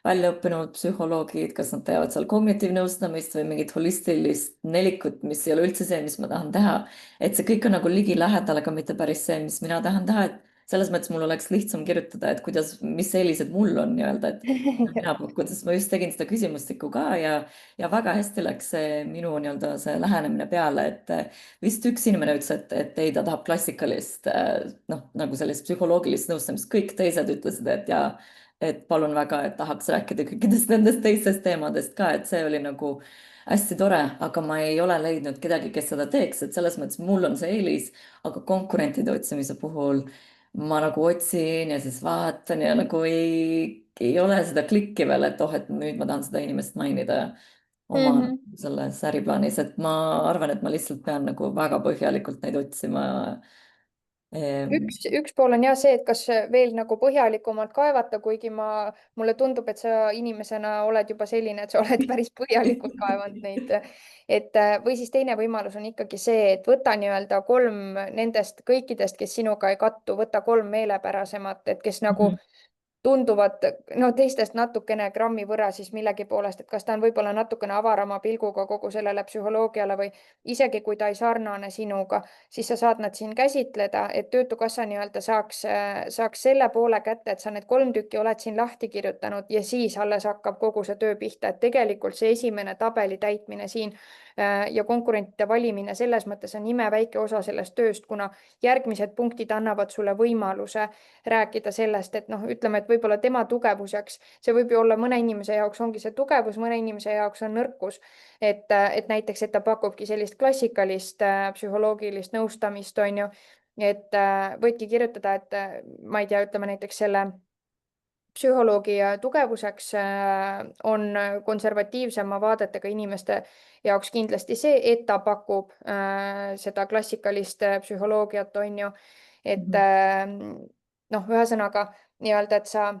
väljaõppinud psühholoogid, kas nad teevad seal kognitiivnõustamist või mingit holistilist nelikut, mis ei ole üldse see, mis ma tahan teha. et see kõik on nagu ligilähedal, aga mitte päris see, mis mina tahan teha, et selles mõttes mul oleks lihtsam kirjutada, et kuidas, mis eelised mul on nii-öelda, et mina pakun, sest ma just tegin seda küsimustikku ka ja väga hästi läks see minu nii-öelda see lähenemine peale, et vist üks inimene ütles, et ei, ta tahab klassikalist noh, nagu sellist psühholoogilist nõustamist, kõik teised ütlesid, et ja et palun väga, et tahaks rääkida kõikidest nendest teistest teemadest ka, et see oli nagu hästi tore, aga ma ei ole leidnud kedagi, kes seda teeks, et selles mõttes mul on see eelis, aga konkurentide otsimise puhul ma nagu otsin ja siis vaatan ja nagu ei ole seda klikki veel, et oh, et nüüd ma tahan seda inimest mainida oma selles äriplaanis, et ma arvan, et ma lihtsalt pean nagu väga põhjalikult neid otsima. üks pool on jah see, et kas veel nagu põhjalikumalt kaevata, kuigi mulle tundub, et sa inimesena oled juba selline, et sa oled päris põhjalikult kaevanud neid. et või siis teine võimalus on ikkagi see, et võta nii-öelda 3 nendest kõikidest, kes sinuga ei kattu, võta 3 meelepärasemat, et kes nagu tunduvad no teistest natukene grammi võrra siis millegipoolest, et kas ta on võib-olla natukene avarama pilguga kogu sellele psühholoogiale või isegi kui ta ei sarnane sinuga, siis sa saad nad siin käsitleda, et Töötukassa nii-öelda saaks selle poole kätte, et sa need 3 tükki oled siin lahti kirjutanud ja siis alles hakkab kogu see töö pihta, et tegelikult see esimene tabeli täitmine siin ja konkurentide valimine selles mõttes on imeväike osa sellest tööst, kuna järgmised punktid annavad sulle võimaluse rääkida sellest, et noh, ütleme, et võib-olla tema tugevuseks, see võib ju olla mõne inimese jaoks ongi see tugevus, mõne inimese jaoks on nõrkus. et näiteks, et ta pakubki sellist klassikalist psühholoogilist nõustamist, on ju, et võidki kirjutada, et ma ei tea, ütleme näiteks selle psühholoogi tugevuseks on konservatiivsema vaadetega inimeste jaoks kindlasti see, et ta pakub seda klassikalist psühholoogiat, on ju, et noh, ühesõnaga nii-öelda, et sa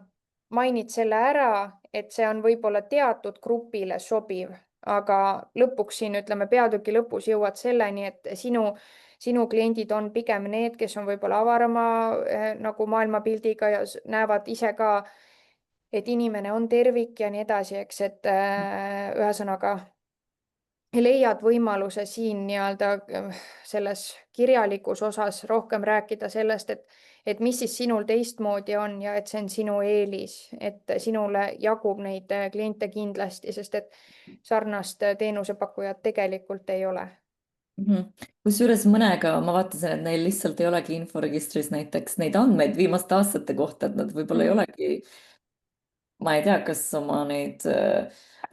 mainid selle ära, et see on võib-olla teatud grupile sobiv, aga lõpuks siin ütleme peatüki lõpus jõuad selleni, et sinu kliendid on pigem need, kes on võib-olla avarama nagu maailmapildiga ja näevad ise ka et inimene on tervik ja nii edasi, eks, et ühesõnaga leiad võimaluse siin nii-öelda selles kirjalikus osas rohkem rääkida sellest, et mis siis sinul teistmoodi on ja et see on sinu eelis, et sinule jagub neid kliente kindlasti, sest et sarnast teenusepakkujat tegelikult ei ole. Kusjuures mõnega ma vaatasin, et neil lihtsalt ei olegi inforegistris näiteks neid andmeid viimaste aastate kohta, et nad võib-olla ei olegi, ma ei tea, kas oma neid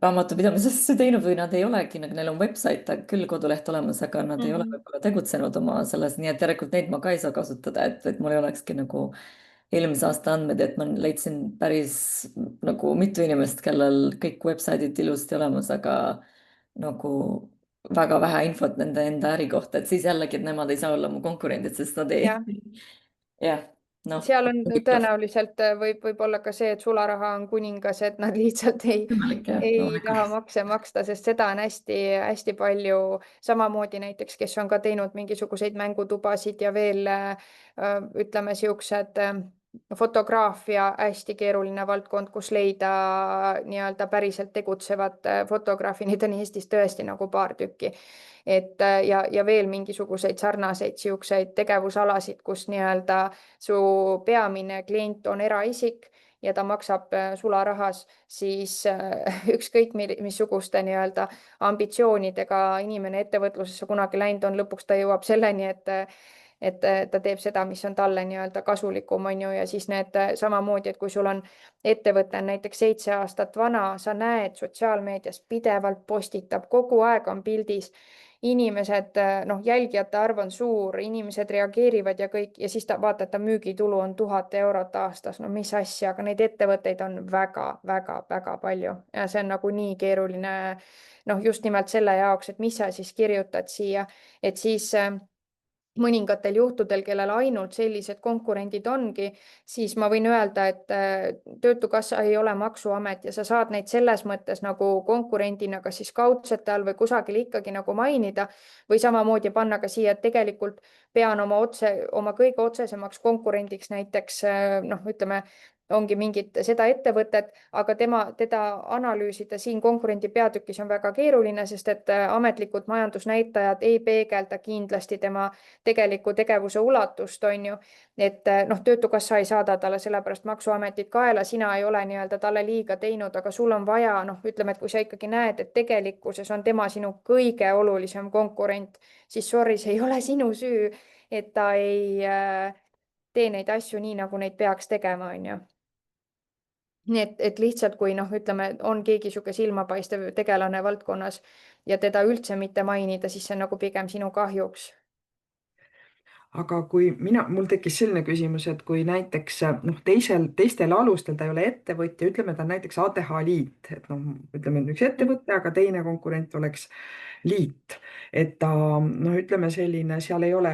raamatupidamisasju teinud või nad ei olegi, nagu neil on website küll, koduleht olemas, aga nad ei ole võib-olla tegutsenud oma selles, nii et järelikult neid ma ka ei saa kasutada, et mul ei olekski nagu eelmise aasta andmed, et ma leidsin päris nagu mitu inimest, kellel kõik website'id ilusti olemas, aga nagu väga vähe infot nende enda äri kohta, et siis jällegi, et nemad ei saa olla mu konkurendid, sest nad ei, jah, jah, noh. seal on tõenäoliselt võib olla ka see, et sularaha on kuningas, et nad lihtsalt Võimalik jah, ei taha loomulikult. makse maksta, sest seda on hästi-hästi palju. Samamoodi näiteks, kes on ka teinud mingisuguseid mängutubasid ja veel ütleme siuksed fotograafia hästi keeruline valdkond, kus leida nii-öelda päriselt tegutsevat fotograafi, neid on Eestis tõesti nagu paar tükki. Et ja veel mingisuguseid sarnaseid siukseid tegevusalasid, kus nii-öelda su peamine klient on eraisik ja ta maksab sularahas, siis ükskõik missuguste nii-öelda ambitsioonidega inimene ettevõtlusesse kunagi läinud on, lõpuks ta jõuab selleni, et ta teeb seda, mis on talle nii-öelda kasulikum, on ju, ja siis need samamoodi, et kui sul on ettevõte on näiteks 7 aastat vana, sa näed sotsiaalmeedias pidevalt postitab, kogu aeg on pildis inimesed, noh, jälgijate arv on suur, inimesed reageerivad ja kõik ja siis ta vaata, et ta müügitulu on 1000 eurot aastas, no mis asja, aga neid ettevõtteid on väga-väga-väga palju ja see on nagu nii keeruline. noh, just nimelt selle jaoks, et mis sa siis kirjutad siia, et siis mõningatel juhtudel, kellel ainult sellised konkurendid ongi, siis ma võin öelda, et Töötukassa ei ole maksuamet ja sa saad neid selles mõttes nagu konkurendina kas siis kaudsete all või kusagil ikkagi nagu mainida või samamoodi panna ka siia, et tegelikult pean oma kõige otsesemaks konkurendiks näiteks noh, ütleme ongi mingit seda ettevõtet, aga teda analüüsida siin konkurendi peatükis on väga keeruline, sest et ametlikud majandusnäitajad ei peegelda kindlasti tema tegeliku tegevuse ulatust, on ju. et noh, Töötukassa ei saada talle sellepärast maksuametit kaela, sina ei ole nii-öelda talle liiga teinud, aga sul on vaja, noh, ütleme, et kui sa ikkagi näed, et tegelikkuses on tema sinu kõige olulisem konkurent, siis sorry, see ei ole sinu süü, et ta ei tee neid asju nii, nagu neid peaks tegema, on ju. nii et lihtsalt, kui noh, ütleme, on keegi niisugune silmapaistev tegelane valdkonnas ja teda üldse mitte mainida, siis see on nagu pigem sinu kahjuks. aga kui mul tekkis selline küsimus, et kui näiteks noh, teistel alustel ta ei ole ettevõtja, ütleme, ta on näiteks ATH Liit, et noh, ütleme üks ettevõte, aga teine konkurent oleks liit, et ta noh, ütleme selline, seal ei ole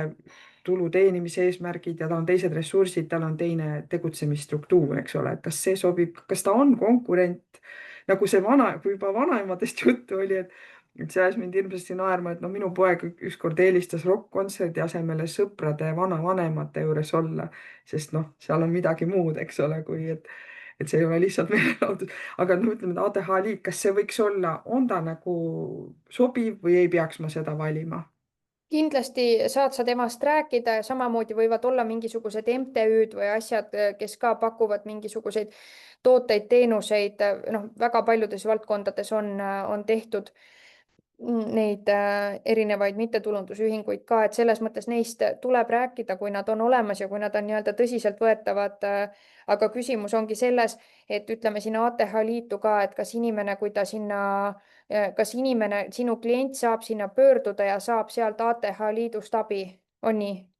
tulu teenimise eesmärgid ja tal on teised ressursid, tal on teine tegutsemisstruktuur, eks ole, et kas see sobib, kas ta on konkurent, nagu see kui juba vanaemadest juttu oli, et see ajas mind hirmsasti naerma, et no minu poeg ükskord eelistas rokk-kontserdi asemele sõprade vanavanemate juures olla, sest noh, seal on midagi muud, eks ole, et see ei ole lihtsalt meelelahutus. aga no ütleme, et ATH Liit, kas see võiks olla, on ta nagu sobiv või ei peaks ma seda valima? kindlasti saad sa temast rääkida ja samamoodi võivad olla mingisugused MTÜ-d või asjad, kes ka pakuvad mingisuguseid tooteid, teenuseid, noh, väga paljudes valdkondades on tehtud neid erinevaid mittetulundusühinguid ka, et selles mõttes neist tuleb rääkida, kui nad on olemas ja kui nad on nii-öelda tõsiseltvõetavad. aga küsimus ongi selles, et ütleme sinna ATH Liitu ka, et kas inimene, kui ta sinna, kas inimene, sinu klient saab sinna pöörduda ja saab sealt ATH Liidust abi, on nii?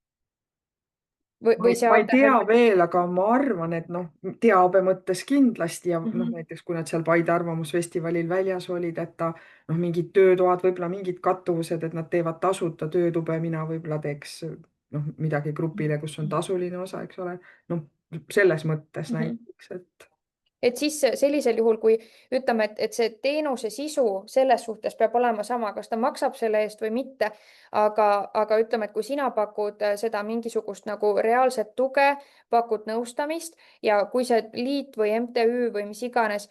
või see Ma ei tea ATH veel, aga ma arvan, et noh, teabe mõttes kindlasti ja noh, Mhm. näiteks kui nad seal Paide Arvamusfestivalil väljas olid, et ta noh, mingid töötoad, võib-olla mingid kattuvused, et nad teevad tasuta töötube, mina võib-olla teeks noh, midagi grupile, kus on tasuline osa, eks ole. noh, selles mõttes Mhm. näiteks, et et siis sellisel juhul, kui ütleme, et see teenuse sisu selles suhtes peab olema sama, kas ta maksab selle eest või mitte, aga ütleme, et kui sina pakud seda mingisugust nagu reaalset tuge, pakud nõustamist ja kui see liit või MTÜ või mis iganes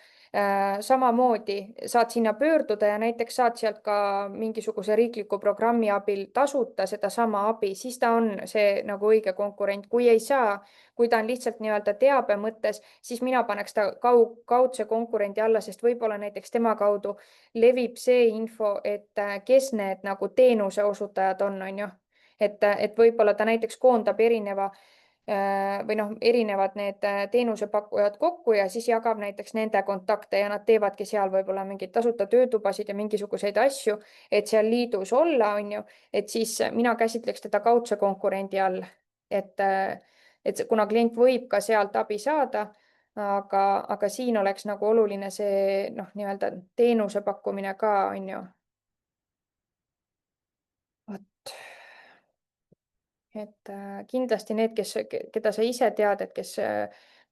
samamoodi saad sinna pöörduda ja näiteks saad sealt ka mingisuguse riikliku programmi abil tasuta sedasama abi, siis ta on see nagu õige konkurent. Kui ei saa, kui ta on lihtsalt nii-öelda teabe mõttes, siis mina paneks ta kaudse konkurendi alla, sest võib-olla näiteks tema kaudu levib see info, et kes need nagu teenuse osutajad on ju. Et võib-olla ta näiteks koondab või noh, erinevad need teenusepakkujad kokku ja siis jagab näiteks nende kontakte ja nad teevadki seal võib-olla mingeid tasuta töötubasid ja mingisuguseid asju, et seal liidus olla, on ju, et siis mina käsitleks teda kaudse konkurendi all, et kuna klient võib ka sealt abi saada, aga siin oleks nagu oluline see noh, nii-öelda teenuse pakkumine ka, on ju. vot. Et kindlasti need, keda sa ise tead, et kes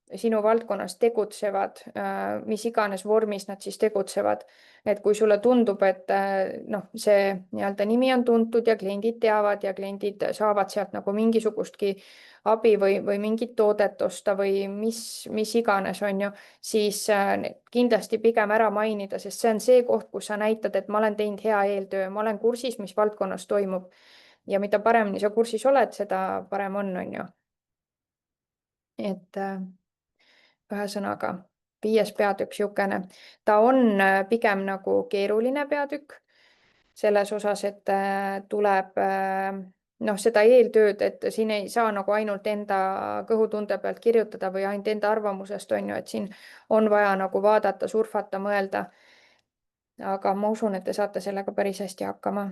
sinu valdkonnas tegutsevad, mis iganes vormis nad siis tegutsevad. Et kui sulle tundub, et noh, see nii-öelda nimi on tuntud ja kliendid teavad ja kliendid saavad sealt nagu mingisugustki abi või mingit toodet osta või mis iganes, on ju, siis kindlasti pigem ära mainida, sest see on see koht, kus sa näitad, et ma olen teinud hea eeltöö, ma olen kursis, mis valdkonnas toimub. Ja mida paremini sa kursis oled, seda parem on ju. Et ühesõnaga 5. peatükk niisugune, ta on pigem nagu keeruline peatükk selles osas, et tuleb noh, seda eeltööd, et siin ei saa nagu ainult enda kõhutunde pealt kirjutada või ainult enda arvamusest, on ju, et siin on vaja nagu vaadata, surfata, mõelda. Aga ma usun, et te saate sellega päris hästi hakkama.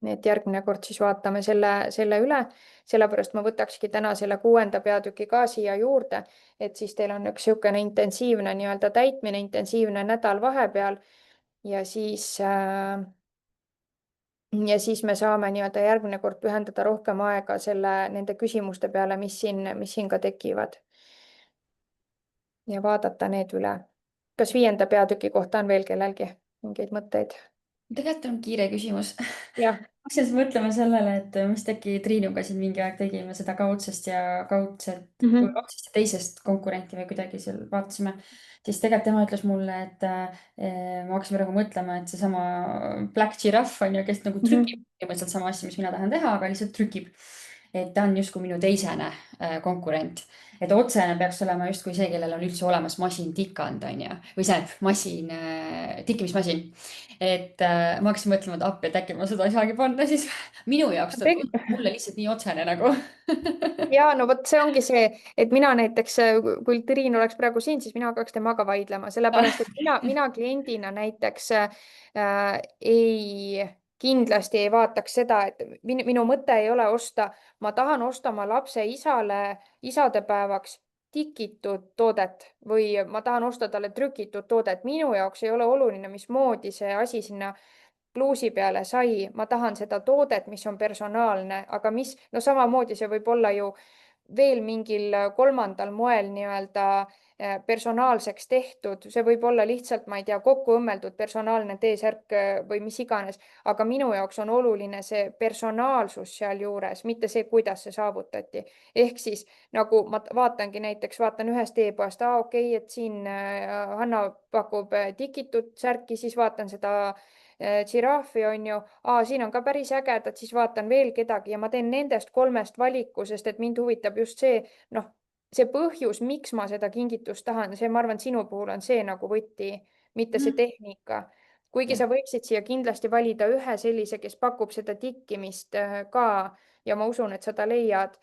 Nii et järgmine kord siis vaatame selle üle, sellepärast ma võtakski täna selle 6. peatüki ka siia juurde, et siis teil on üks niisugune intensiivne nii-öelda täitmine, intensiivne nädal vahepeal ja siis me saame nii-öelda järgmine kord pühendada rohkem aega nende küsimuste peale, mis siin ka tekivad. Ja vaadata need üle. Kas 5. peatüki kohta on veel kellelgi mingeid mõtteid? Tegelikult on kiire küsimus. Jah. Hakkasin siis mõtlema sellele, et mis äkki Triinuga siin mingi aeg tegime seda kaudsest ja kaudselt või otsest ja teisest konkurenti või kuidagi seal vaatasime. Siis tegelikult tema ütles mulle, et ma hakkasin praegu mõtlema, et seesama Black Giraffe on ju, kes nagu trükib põhimõtteliselt sama asja, mis mina tahan teha, aga lihtsalt trükib. Et ta on justkui minu teisene konkurent. Et otsene peaks olema justkui see, kellel on üldse olemas masintikand, on ju. Või see tikkimismasin. Et ma hakkasin mõtlema, et appi, et äkki ma seda ei saagi panna siis. Minu jaoks ta tundub mulle lihtsalt nii otsene nagu. Ja no vot, see ongi see, et mina näiteks, kui Triin oleks praegu siin, siis mina hakkaks temaga vaidlema, sellepärast et mina kliendina näiteks kindlasti ei vaataks seda, et minu mõte ei ole osta, ma tahan osta oma lapse isale isadepäevaks tikitud toodet või ma tahan osta talle trükitud toodet. Minu jaoks ei ole oluline, mismoodi see asi sinna pluusi peale sai, ma tahan seda toodet, mis on personaalne, aga no samamoodi see võib olla ju veel mingil kolmandal moel nii-öelda personaalseks tehtud, see võib olla lihtsalt, ma ei tea, kokku õmmeldud personaalne T-särk või mis iganes, aga minu jaoks on oluline see personaalsus sealjuures, mitte see, kuidas see saavutati. Ehk siis nagu ma vaatan ühest e-poest, okei, et siin Hanna pakub tikitud särki, siis vaatan seda Giraffi on ju, siin on ka päris ägedad, siis vaatan veel kedagi ja ma teen nendest 3 valiku, sest et mind huvitab just see, noh, see põhjus, miks ma seda kingitust tahan, see, ma arvan, sinu puhul on see nagu võti, mitte see tehnika. Kuigi sa võiksid siia kindlasti valida ühe sellise, kes pakub seda tikkimist ka ja ma usun, et sa ta leiad.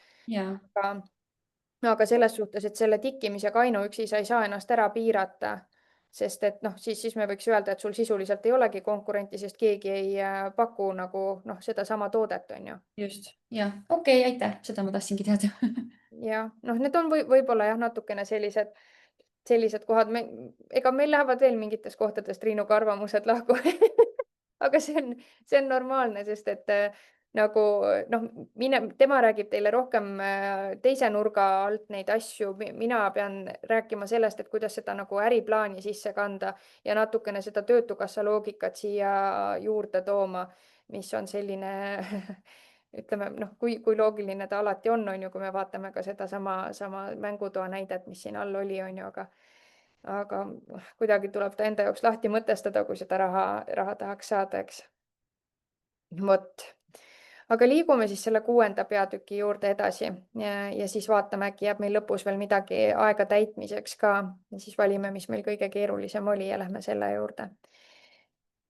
Aga selles suhtes, et selle tikkimisega ainuüksi sa ei saa ennast ära piirata, sest et noh, siis me võiks öelda, et sul sisuliselt ei olegi konkurenti, sest keegi ei paku nagu noh, sedasama toodet, on ju. Just, jah. Okei, aitäh, seda ma tahtsingi teada. Ja noh, need on võib-olla jah, natukene sellised kohad, ega meil lähevad veel mingites kohtades Triinuga arvamused lahku. Aga see on normaalne, sest et nagu noh, tema räägib teile rohkem teise nurga alt neid asju, mina pean rääkima sellest, et kuidas seda nagu äriplaani sisse kanda ja natukene seda Töötukassa loogikat siia juurde tooma, mis on selline ütleme, noh, kui loogiline ta alati on ju, kui me vaatame ka sama mängutoa näidet, mis siin all oli, on ju, aga kuidagi tuleb ta enda jaoks lahti mõtestada, kui seda raha tahaks saada, eks. Vot, aga liigume siis selle 6. peatüki juurde edasi ja siis vaatame, äkki jääb meil lõpus veel midagi aega täitmiseks ka ja siis valime, mis meil kõige keerulisem oli ja lähme selle juurde.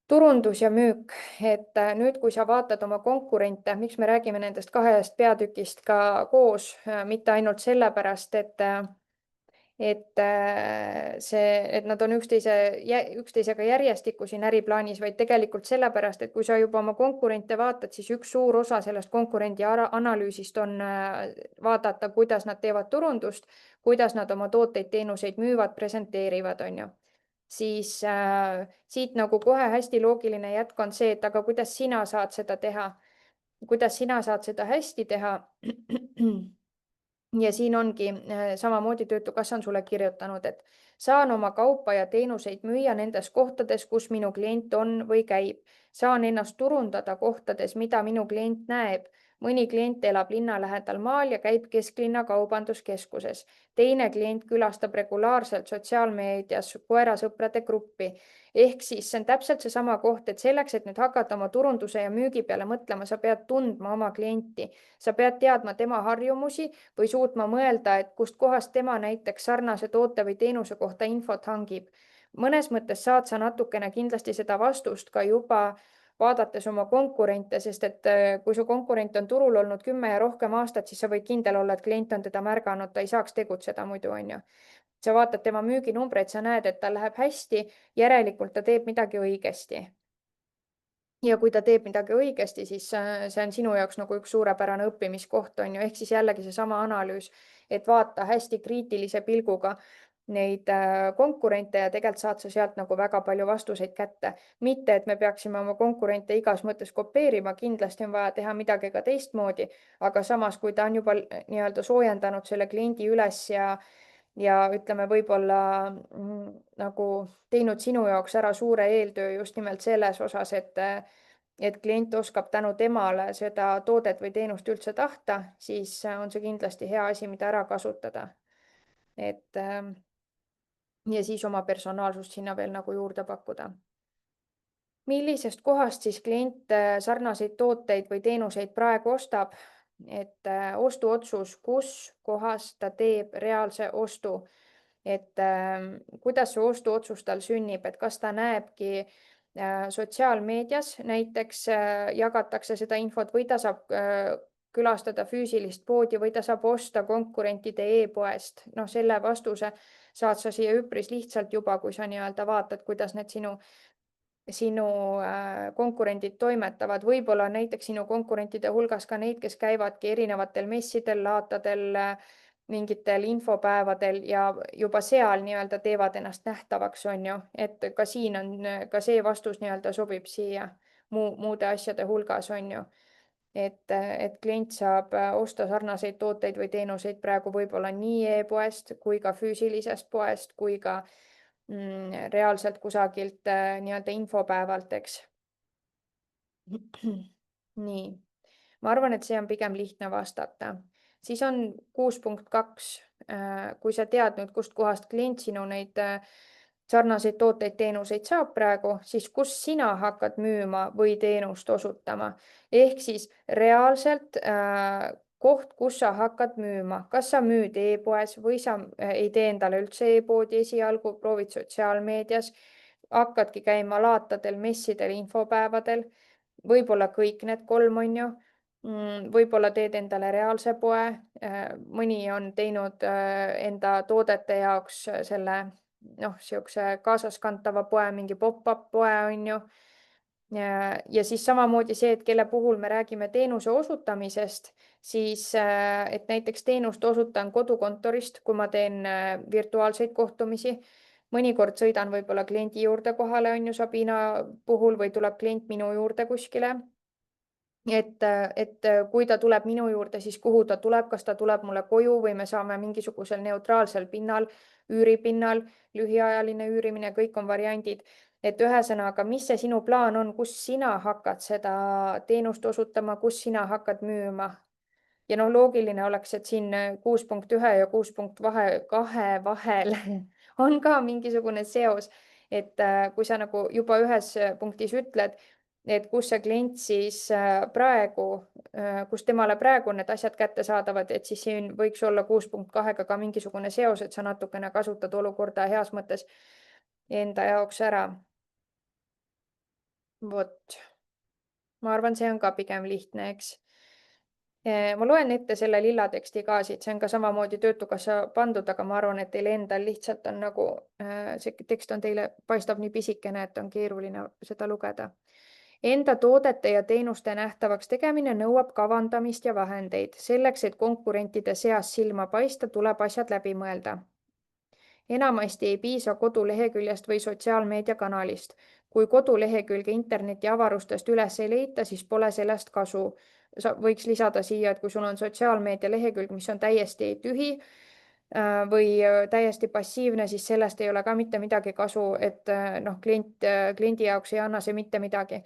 Turundus ja müük, et nüüd, kui sa vaatad oma konkurente, miks me räägime nendest 2 peatükist ka koos, mitte ainult sellepärast, et nad on üksteisega järjestikku siin äriplaanis, vaid tegelikult sellepärast, et kui sa juba oma konkurente vaatad, siis üks suur osa sellest konkurendi analüüsist on vaadata, kuidas nad teevad turundust, kuidas nad oma tooteid-teenuseid müüvad, presenteerivad, on ju. Siis siit nagu kohe hästi loogiline jätk on see, et aga kuidas sina saad seda teha, kuidas sina saad seda hästi teha. Ja siin ongi samamoodi Töötukassa on sulle kirjutanud, et saan oma kaupa ja teenuseid müüa nendes kohtades, kus minu klient on või käib. Saan ennast turundada kohtades, mida minu klient näeb. Mõni klient elab linna lähedal maal ja käib kesklinna kaubanduskeskuses. Teine klient külastab regulaarselt sotsiaalmeedias koerasõprade gruppi. Ehk siis see on täpselt seesama koht, et selleks, et nüüd hakata oma turunduse ja müügi peale mõtlema, sa pead tundma oma klienti. Sa pead teadma tema harjumusi või suutma mõelda, et kust kohast tema näiteks sarnase toote või teenuse kohta infot hangib. Mõnes mõttes saad sa natukene kindlasti seda vastust ka juba vaadates oma konkurente, sest et kui su konkurent on turul olnud 10 ja rohkem aastat, siis sa võid kindel olla, et klient on teda märganud, ta ei saaks tegutseda muidu, on ju. Sa vaatad tema müüginumbreid, sa näed, et tal läheb hästi, järelikult ta teeb midagi õigesti. Ja kui ta teeb midagi õigesti, siis see on sinu jaoks nagu üks suurepärane õppimiskoht, on ju, ehk siis jällegi seesama analüüs, et vaata hästi kriitilise pilguga neid konkurente ja tegelikult saad sa sealt nagu väga palju vastuseid kätte. Mitte, et me peaksime oma konkurente igas mõttes kopeerima, kindlasti on vaja teha midagi ka teistmoodi, aga samas, kui ta on juba nii-öelda soojendanud selle kliendi üles ja ütleme, võib-olla nagu teinud sinu jaoks ära suure eeltöö just nimelt selles osas, et klient oskab tänu temale seda toodet või teenust üldse tahta, siis on see kindlasti hea asi, mida ära kasutada. Ja siis oma personaalsust sinna veel nagu juurde pakkuda. Millisest kohast siis klient sarnaseid tooteid või teenuseid praegu ostab? Et ostuotsus, kus kohas ta teeb reaalse ostu, et kuidas see ostuotsus tal sünnib, et kas ta näebki sotsiaalmeedias näiteks jagatakse seda infot või ta saab külastada füüsilist poodi või ta saab osta konkurentide e-poest. Noh, selle vastuse saad sa siia üpris lihtsalt juba, kui sa nii-öelda vaatad, kuidas need sinu konkurendid toimetavad. Võib-olla näiteks sinu konkurentide hulgas ka neid, kes käivadki erinevatel messidel, laatadel, mingitel infopäevadel ja juba seal nii-öelda teevad ennast nähtavaks, on ju, et ka siin on, ka see vastus nii-öelda sobib siia muude asjade hulgas, on ju. Et klient saab osta sarnaseid tooteid või teenuseid praegu võib-olla nii e-poest kui ka füüsilisest poest kui ka reaalselt kusagilt nii-öelda infopäevalt, eks. Nii, ma arvan, et see on pigem lihtne vastata. Siis on 6.2. Kui sa tead nüüd, kust kohast klient sinu neid sarnaseid tooteid, teenuseid saab praegu, siis kus sina hakkad müüma või teenust osutama. Ehk siis reaalselt koht, kus sa hakkad müüma, kas sa müüd e-poes või sa ei tee endale üldse e-poodi esialgu, proovid sotsiaalmeedias, hakkadki käima laatadel, messidel, infopäevadel, võib-olla kõik need 3, on ju. Võib-olla teed endale reaalse poe, mõni on teinud enda toodete jaoks selle siukse kaasaskantava poe, mingi pop-up poe, on ju. Ja siis samamoodi see, et kelle puhul me räägime teenuse osutamisest, siis et näiteks teenust osutan kodukontorist, kui ma teen virtuaalseid kohtumisi. Mõnikord sõidan võib-olla kliendi juurde kohale, on ju, Sabina puhul, või tuleb klient minu juurde kuskile. et kui ta tuleb minu juurde, siis kuhu ta tuleb, kas ta tuleb mulle koju või me saame mingisugusel neutraalsel pinnal, üüripinnal, lühiajaline üürimine, kõik on variandid. Et ühesõnaga, mis see sinu plaan on, kus sina hakkad seda teenust osutama, kus sina hakkad müüma? Ja noh, loogiline oleks, et siin 6.1 ja 6.2 vahel on ka mingisugune seos, et kui sa nagu juba ühes punktis ütled, et kus see klient siis praegu, kus temale praegu need asjad kättesaadavad, et siis siin võiks olla 6.2-ga ka mingisugune seos, et sa natukene kasutad olukorda heas mõttes enda jaoks ära. Vot, ma arvan, see on ka pigem lihtne, eks. Ma loen ette selle lilla teksti ka siit, see on ka samamoodi Töötukassa pandud, aga ma arvan, et teil endal lihtsalt on nagu, see tekst on teile, paistab nii pisikene, et on keeruline seda lugeda. Enda toodete ja teenuste nähtavaks tegemine nõuab kavandamist ja vahendeid. Selleks, et konkurentide seas silma paista, tuleb asjad läbi mõelda. Enamasti ei piisa koduleheküljest või sotsiaalmeediakanalist. Kui kodulehekülge interneti avarustest üles ei leita, siis pole sellest kasu. Võiks lisada siia, et kui sul on sotsiaalmeedia lehekülg, mis on täiesti tühi või täiesti passiivne, siis sellest ei ole ka mitte midagi kasu, et noh, kliendi jaoks ei anna see mitte midagi.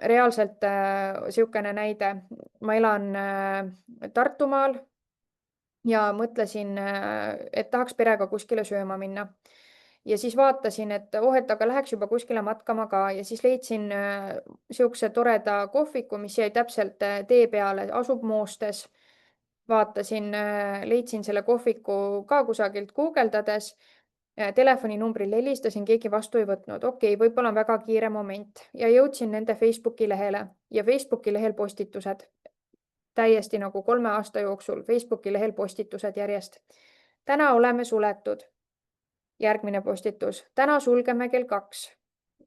Reaalselt niisugune näide, ma elan Tartumaal ja mõtlesin, et tahaks perega kuskile sööma minna. Ja siis vaatasin, et et aga läheks juba kuskile matkama ka ja siis leidsin niisuguse toreda kohviku, mis jäi täpselt tee peale, asub Moostes. Vaatasin, leidsin selle kohviku ka kusagilt guugeldades, telefoninumbrile helistasin, keegi vastu ei võtnud. Okei, võib-olla on väga kiire moment ja jõudsin nende Facebooki lehele ja Facebooki lehel postitused. Täiesti nagu 3 aasta jooksul Facebooki lehel postitused järjest. Täna oleme suletud. Järgmine postitus. Täna sulgeme kell 2.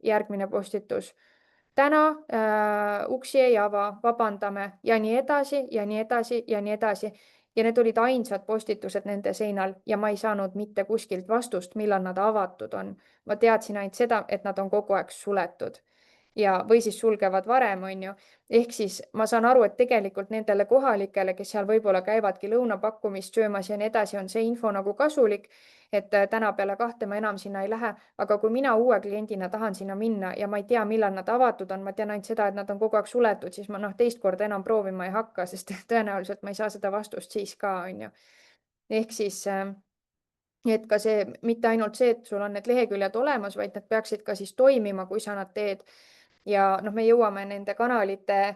Järgmine postitus. Täna uksi ei ava, vabandame ja nii edasi ja nii edasi ja nii edasi. Ja need olid ainsad postitused nende seinal ja ma ei saanud mitte kuskilt vastust, millal nad avatud on. Ma teadsin ainult seda, et nad on kogu aeg suletud ja, või siis sulgevad varem, on ju. Ehk siis ma saan aru, et tegelikult nendele kohalikele, kes seal võib-olla käivadki lõunapakkumist söömas ja nii edasi, on see info nagu kasulik, et täna peale 2 ma enam sinna ei lähe, aga kui mina uue kliendina tahan sinna minna ja ma ei tea, millal nad avatud on, ma tean ainult seda, et nad on kogu aeg suletud, siis ma teist korda enam proovima ei hakka, sest tõenäoliselt ma ei saa seda vastust siis ka, on ju. Ehk siis et ka see, mitte ainult see, et sul on need leheküljed olemas, vaid need peaksid ka siis toimima, kui sa nad teed. Ja noh, me jõuame nende kanalite,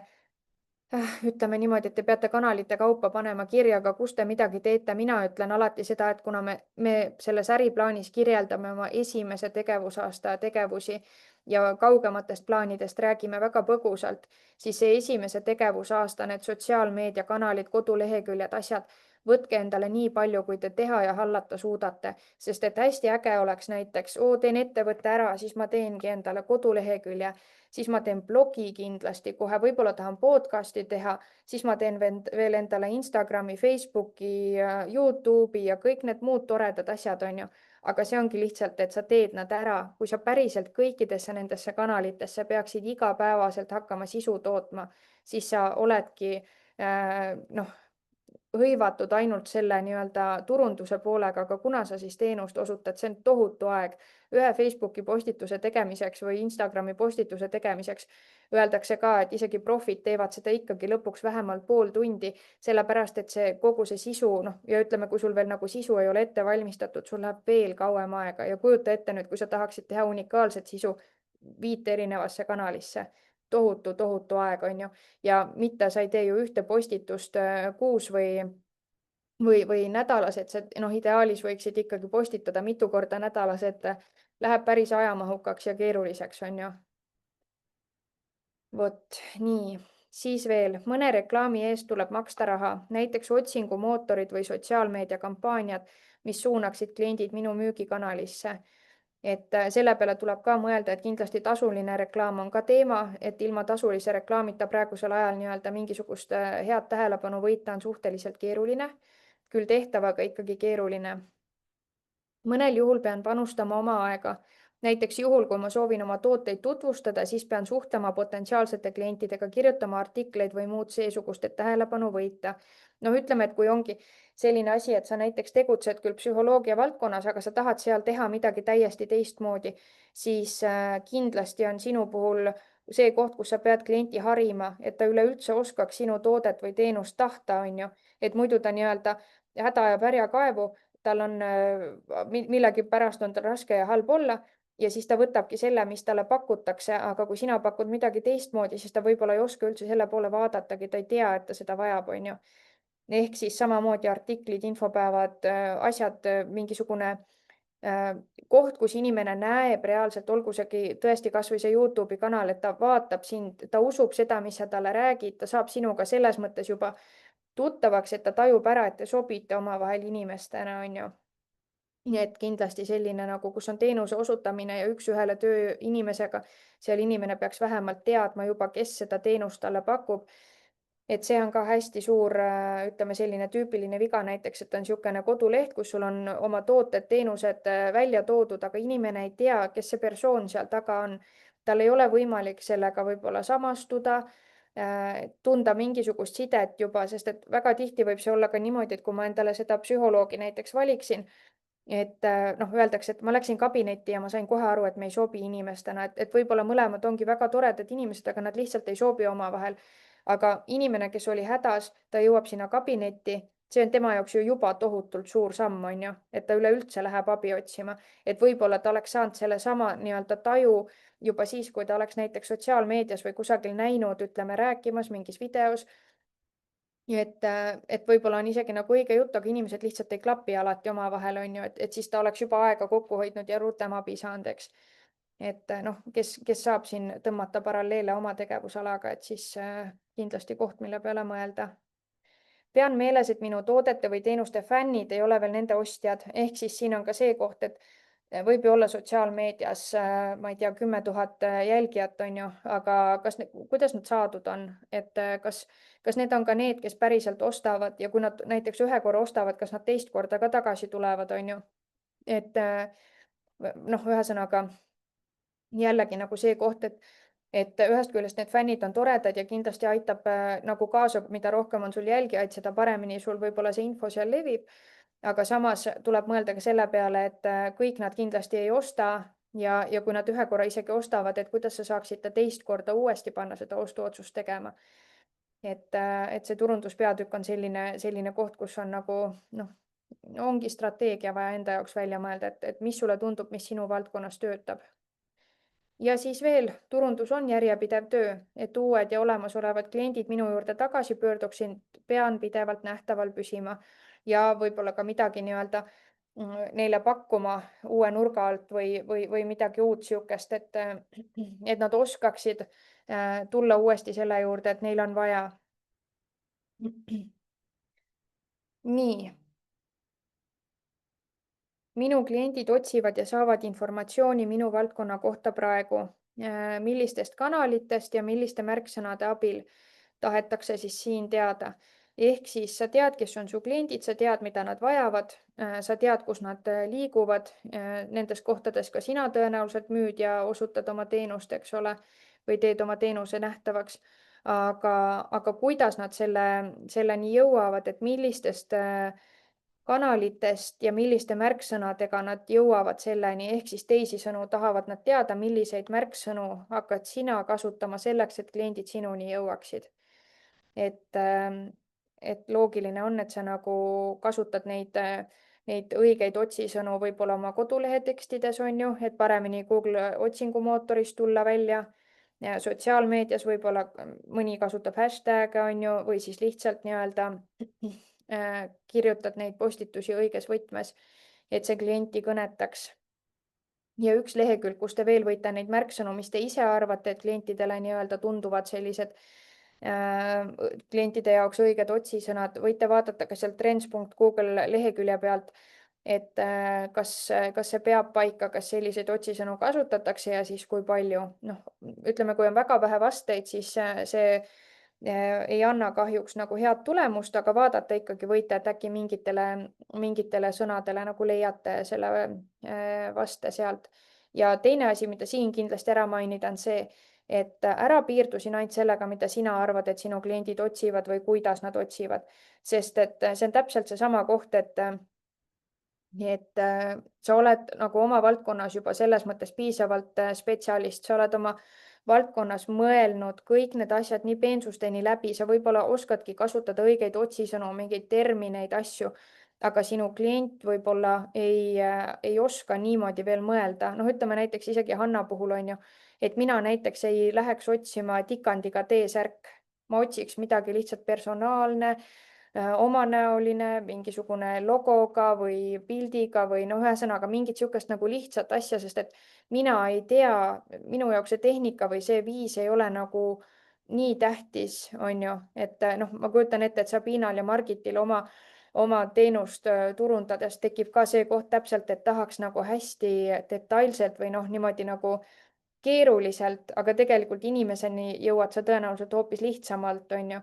ütleme niimoodi, et te peate kanalite kaupa panema kirja ka, kus te midagi teete. Mina ütlen alati seda, et kuna me selles äriplaanis kirjeldame oma esimese tegevusaasta tegevusi ja kaugematest plaanidest räägime väga põgusalt, siis see esimese tegevusaasta, need sotsiaalmeediakanalid, koduleheküljed, asjad, võtke endale nii palju, kui te teha ja hallata suudate, sest et hästi äge oleks näiteks, teen ettevõtte ära, siis ma teengi endale kodulehekülje, siis ma teen blogi kindlasti kohe, võib-olla tahan podcast'i teha, siis ma teen veel endale Instagrami, Facebooki, YouTube'i ja kõik need muud toredad asjad, on ju. Aga see ongi lihtsalt, et sa teed nad ära, kui sa päriselt kõikidesse nendesse kanalitesse peaksid igapäevaselt hakkama sisu tootma, siis sa oledki hõivatud ainult selle nii-öelda turunduse poolega, aga kuna sa siis teenust osutad, see on tohutu aeg. Ühe Facebooki postituse tegemiseks või Instagrami postituse tegemiseks öeldakse ka, et isegi profid teevad seda ikkagi lõpuks vähemalt pool tundi, sellepärast et see kogu see sisu, ja ütleme, kui sul veel nagu sisu ei ole ette valmistatud, sul läheb veel kauem aega ja kujuta ette nüüd, kui sa tahaksid teha unikaalset sisu 5 erinevasse kanalisse. Tohutu aeg, on ju, ja mitte sa ei tee ju ühte postitust kuus või nädalas, et see ideaalis võiksid ikkagi postitada mitu korda nädalas, et läheb päris ajamahukaks ja keeruliseks, on ju. Vot nii, siis veel mõne reklaami eest tuleb maksta raha, näiteks otsingumootorid või sotsiaalmeediakampaaniad, mis suunaksid kliendid minu müügikanalisse. Et selle peale tuleb ka mõelda, et kindlasti tasuline reklaam on ka teema, et ilma tasulise reklaamita praegusel ajal nii-öelda mingisugust head tähelepanu võita on suhteliselt keeruline, küll tehtav, aga ikkagi keeruline. Mõnel juhul pean panustama oma aega. näiteks juhul, kui ma soovin oma tooteid tutvustada, siis pean suhtlema potentsiaalsete klientidega, kirjutama artikleid või muud seesugust, et tähelepanu võita. Noh, ütleme, et kui ongi selline asi, et sa näiteks tegutsed küll psühholoogia valdkonnas, aga sa tahad seal teha midagi täiesti teistmoodi, siis kindlasti on sinu puhul see koht, kus sa pead klienti harima, et ta üleüldse oskaks sinu toodet või teenust tahta, on ju, et muidu ta nii-öelda häda ajab härja kaevu, tal on millegipärast on tal raske ja halb olla ja siis ta võtabki selle, mis talle pakutakse, aga kui sina pakud midagi teistmoodi, siis ta võib-olla ei oska üldse selle poole vaadatagi, ta ei tea, et ta seda vajab, on ju. Ehk siis samamoodi artiklid, infopäevad, asjad, mingisugune koht, kus inimene näeb reaalselt, olgu seegi tõesti kasvõi see YouTube'i kanal, et ta vaatab sind, ta usub seda, mis sa talle räägid, ta saab sinuga selles mõttes juba tuttavaks, et ta tajub ära, et te sobite omavahel inimestena, on ju. Nii et kindlasti selline nagu, kus on teenuse osutamine ja üks-ühele töö inimesega, seal inimene peaks vähemalt teadma juba, kes seda teenust talle pakub. Et see on ka hästi suur, ütleme selline tüüpiline viga näiteks, et on niisugune koduleht, kus sul on oma tooted, teenused välja toodud, aga inimene ei tea, kes see persoon seal taga on. Tal ei ole võimalik sellega võib-olla samastuda, tunda mingisugust sidet juba, sest et väga tihti võib see olla ka niimoodi, et kui ma endale seda psühholoogi näiteks valiksin, et noh, öeldakse, et ma läksin kabinetti ja ma sain kohe aru, et me ei sobi inimestena, et võib-olla mõlemad ongi väga toredad inimesed, aga nad lihtsalt ei sobi omavahel. Aga inimene, kes oli hädas, ta jõuab sinna kabinetti, see on tema jaoks ju juba tohutult suur samm, on ju, et ta üleüldse läheb abi otsima, et võib-olla ta oleks saanud sellesama nii-öelda taju juba siis, kui ta oleks näiteks sotsiaalmeedias või kusagil näinud, ütleme, rääkimas mingis videos. Et võib-olla on isegi nagu õige jutt, aga inimesed lihtsalt ei klapi alati omavahel, on ju, et siis ta oleks juba aega kokku hoidnud ja rutem abi saanud, eks. Et noh, kes saab siin tõmmata paralleele oma tegevusalaga, et siis kindlasti koht, mille peale mõelda. Pean meeles, et minu toodete või teenuste fännid ei ole veel nende ostjad, ehk siis siin on ka see koht, et võib ju olla sotsiaalmeedias, ma ei tea, 10 000 jälgijat, on ju, aga kuidas need saadud on, et kas need on ka need, kes päriselt ostavad ja kui nad näiteks ühe korra ostavad, kas nad teist korda ka tagasi tulevad, on ju. Et noh, ühesõnaga jällegi nagu see koht, et ühest küljest need fännid on toredad ja kindlasti aitab nagu kaasa, mida rohkem on sul jälgijaid, seda paremini sul võib-olla see info seal levib. Aga samas tuleb mõelda ka selle peale, et kõik nad kindlasti ei osta ja kui nad ühe korra isegi ostavad, et kuidas sa saaksid ta teist korda uuesti panna seda ostuotsust tegema. Et see turunduspeatükk on selline koht, kus on nagu noh, ongi strateegia vaja enda jaoks välja mõelda, et mis sulle tundub, mis sinu valdkonnas töötab. Ja siis veel, turundus on järjepidev töö, et uued ja olemasolevad kliendid minu juurde tagasi pöörduksid, pean pidevalt nähtaval püsima ja võib-olla ka midagi nii-öelda neile pakkuma uue nurga alt või midagi uut niisugust, et nad oskaksid tulla uuesti selle juurde, et neil on vaja. Nii. Minu kliendid otsivad ja saavad informatsiooni minu valdkonna kohta praegu, millistest kanalitest ja milliste märksõnade abil tahetakse siis siin teada. Ehk siis sa tead, kes on su kliendid, sa tead, mida nad vajavad, sa tead, kus nad liiguvad, nendes kohtades ka sina tõenäoliselt müüd ja osutad oma teenust, eks ole, või teed oma teenuse nähtavaks. Aga kuidas nad selleni jõuavad, et millistest kanalitest ja milliste märksõnadega nad jõuavad selleni, ehk siis teisisõnu tahavad nad teada, milliseid märksõnu hakkad sina kasutama selleks, et kliendid sinuni jõuaksid. Et loogiline on, et sa nagu kasutad neid õigeid otsisõnu võib-olla oma kodulehe tekstides, on ju, et paremini Google otsingumootoris tulla välja. Ja sotsiaalmeedias võib-olla mõni kasutab hashtag'e, on ju, või siis lihtsalt nii-öelda kirjutad neid postitusi õiges võtmes, et see klienti kõnetaks. Ja üks lehekülg, kus te veel võite neid märksõnu, mis te ise arvate, et klientidele nii-öelda tunduvad sellised klientide jaoks õiged otsisõnad, võite vaadata ka sealt trends.google lehekülje pealt, et kas see peab paika, kas selliseid otsisõnu kasutatakse ja siis kui palju. Noh, ütleme, kui on väga vähe vasteid, siis see ei anna kahjuks nagu head tulemust, aga vaadata ikkagi võite, et äkki mingitele sõnadele nagu leiate selle vaste sealt. Ja teine asi, mida siin kindlasti ära mainida, on see, et ära piirdu siin ainult sellega, mida sina arvad, et sinu kliendid otsivad või kuidas nad otsivad. Sest et see on täpselt seesama koht, et sa oled nagu oma valdkonnas juba selles mõttes piisavalt spetsialist, sa oled oma valdkonnas mõelnud kõik need asjad nii peensusteni läbi, sa võib-olla oskadki kasutada õigeid otsisõnu, mingeid termineid, asju, aga sinu klient võib-olla ei oska niimoodi veel mõelda. Noh, ütleme näiteks isegi Hanna puhul on ju, et mina näiteks ei läheks otsima tikandiga T-särk, ma otsiks midagi lihtsalt personaalne, omanäoline, mingisugune logoga või pildiga või noh, ühesõnaga mingit niisugust nagu lihtsat asja, sest et mina ei tea, minu jaoks see tehnika või see viis ei ole nagu nii tähtis, on ju, et noh, ma kujutan ette, et Sabinal ja Margitil oma teenust turundades tekib ka see koht täpselt, et tahaks nagu hästi detailselt või noh, niimoodi nagu keeruliselt, aga tegelikult inimeseni jõuad sa tõenäoliselt hoopis lihtsamalt, on ju.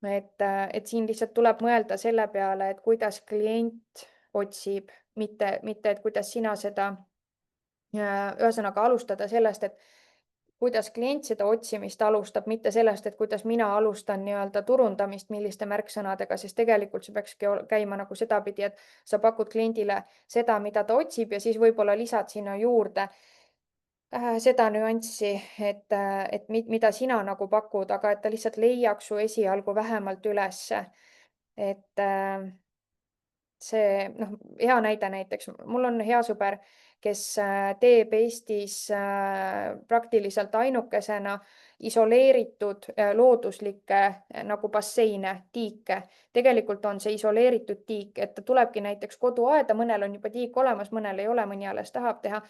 Et siin lihtsalt tuleb mõelda selle peale, et kuidas klient otsib, mitte, et kuidas sina seda, ühesõnaga alustada sellest, et kuidas klient seda otsimist alustab, mitte sellest, et kuidas mina alustan nii-öelda turundamist, milliste märksõnadega, sest tegelikult see peakski käima nagu sedapidi, et sa pakud kliendile seda, mida ta otsib ja siis võib-olla lisad sinna juurde seda nüanssi, et mida sina nagu pakud, aga et ta lihtsalt leiaks su esialgu vähemalt ülesse. Et see, noh, hea näide näiteks, mul on hea sõber, kes teeb Eestis praktiliselt ainukesena isoleeritud looduslikke nagu basseine, tiike. Tegelikult on see isoleeritud tiik, et ta tulebki näiteks koduaeda, mõnel on juba tiik olemas, mõnel ei ole, mõni alles tahab teha.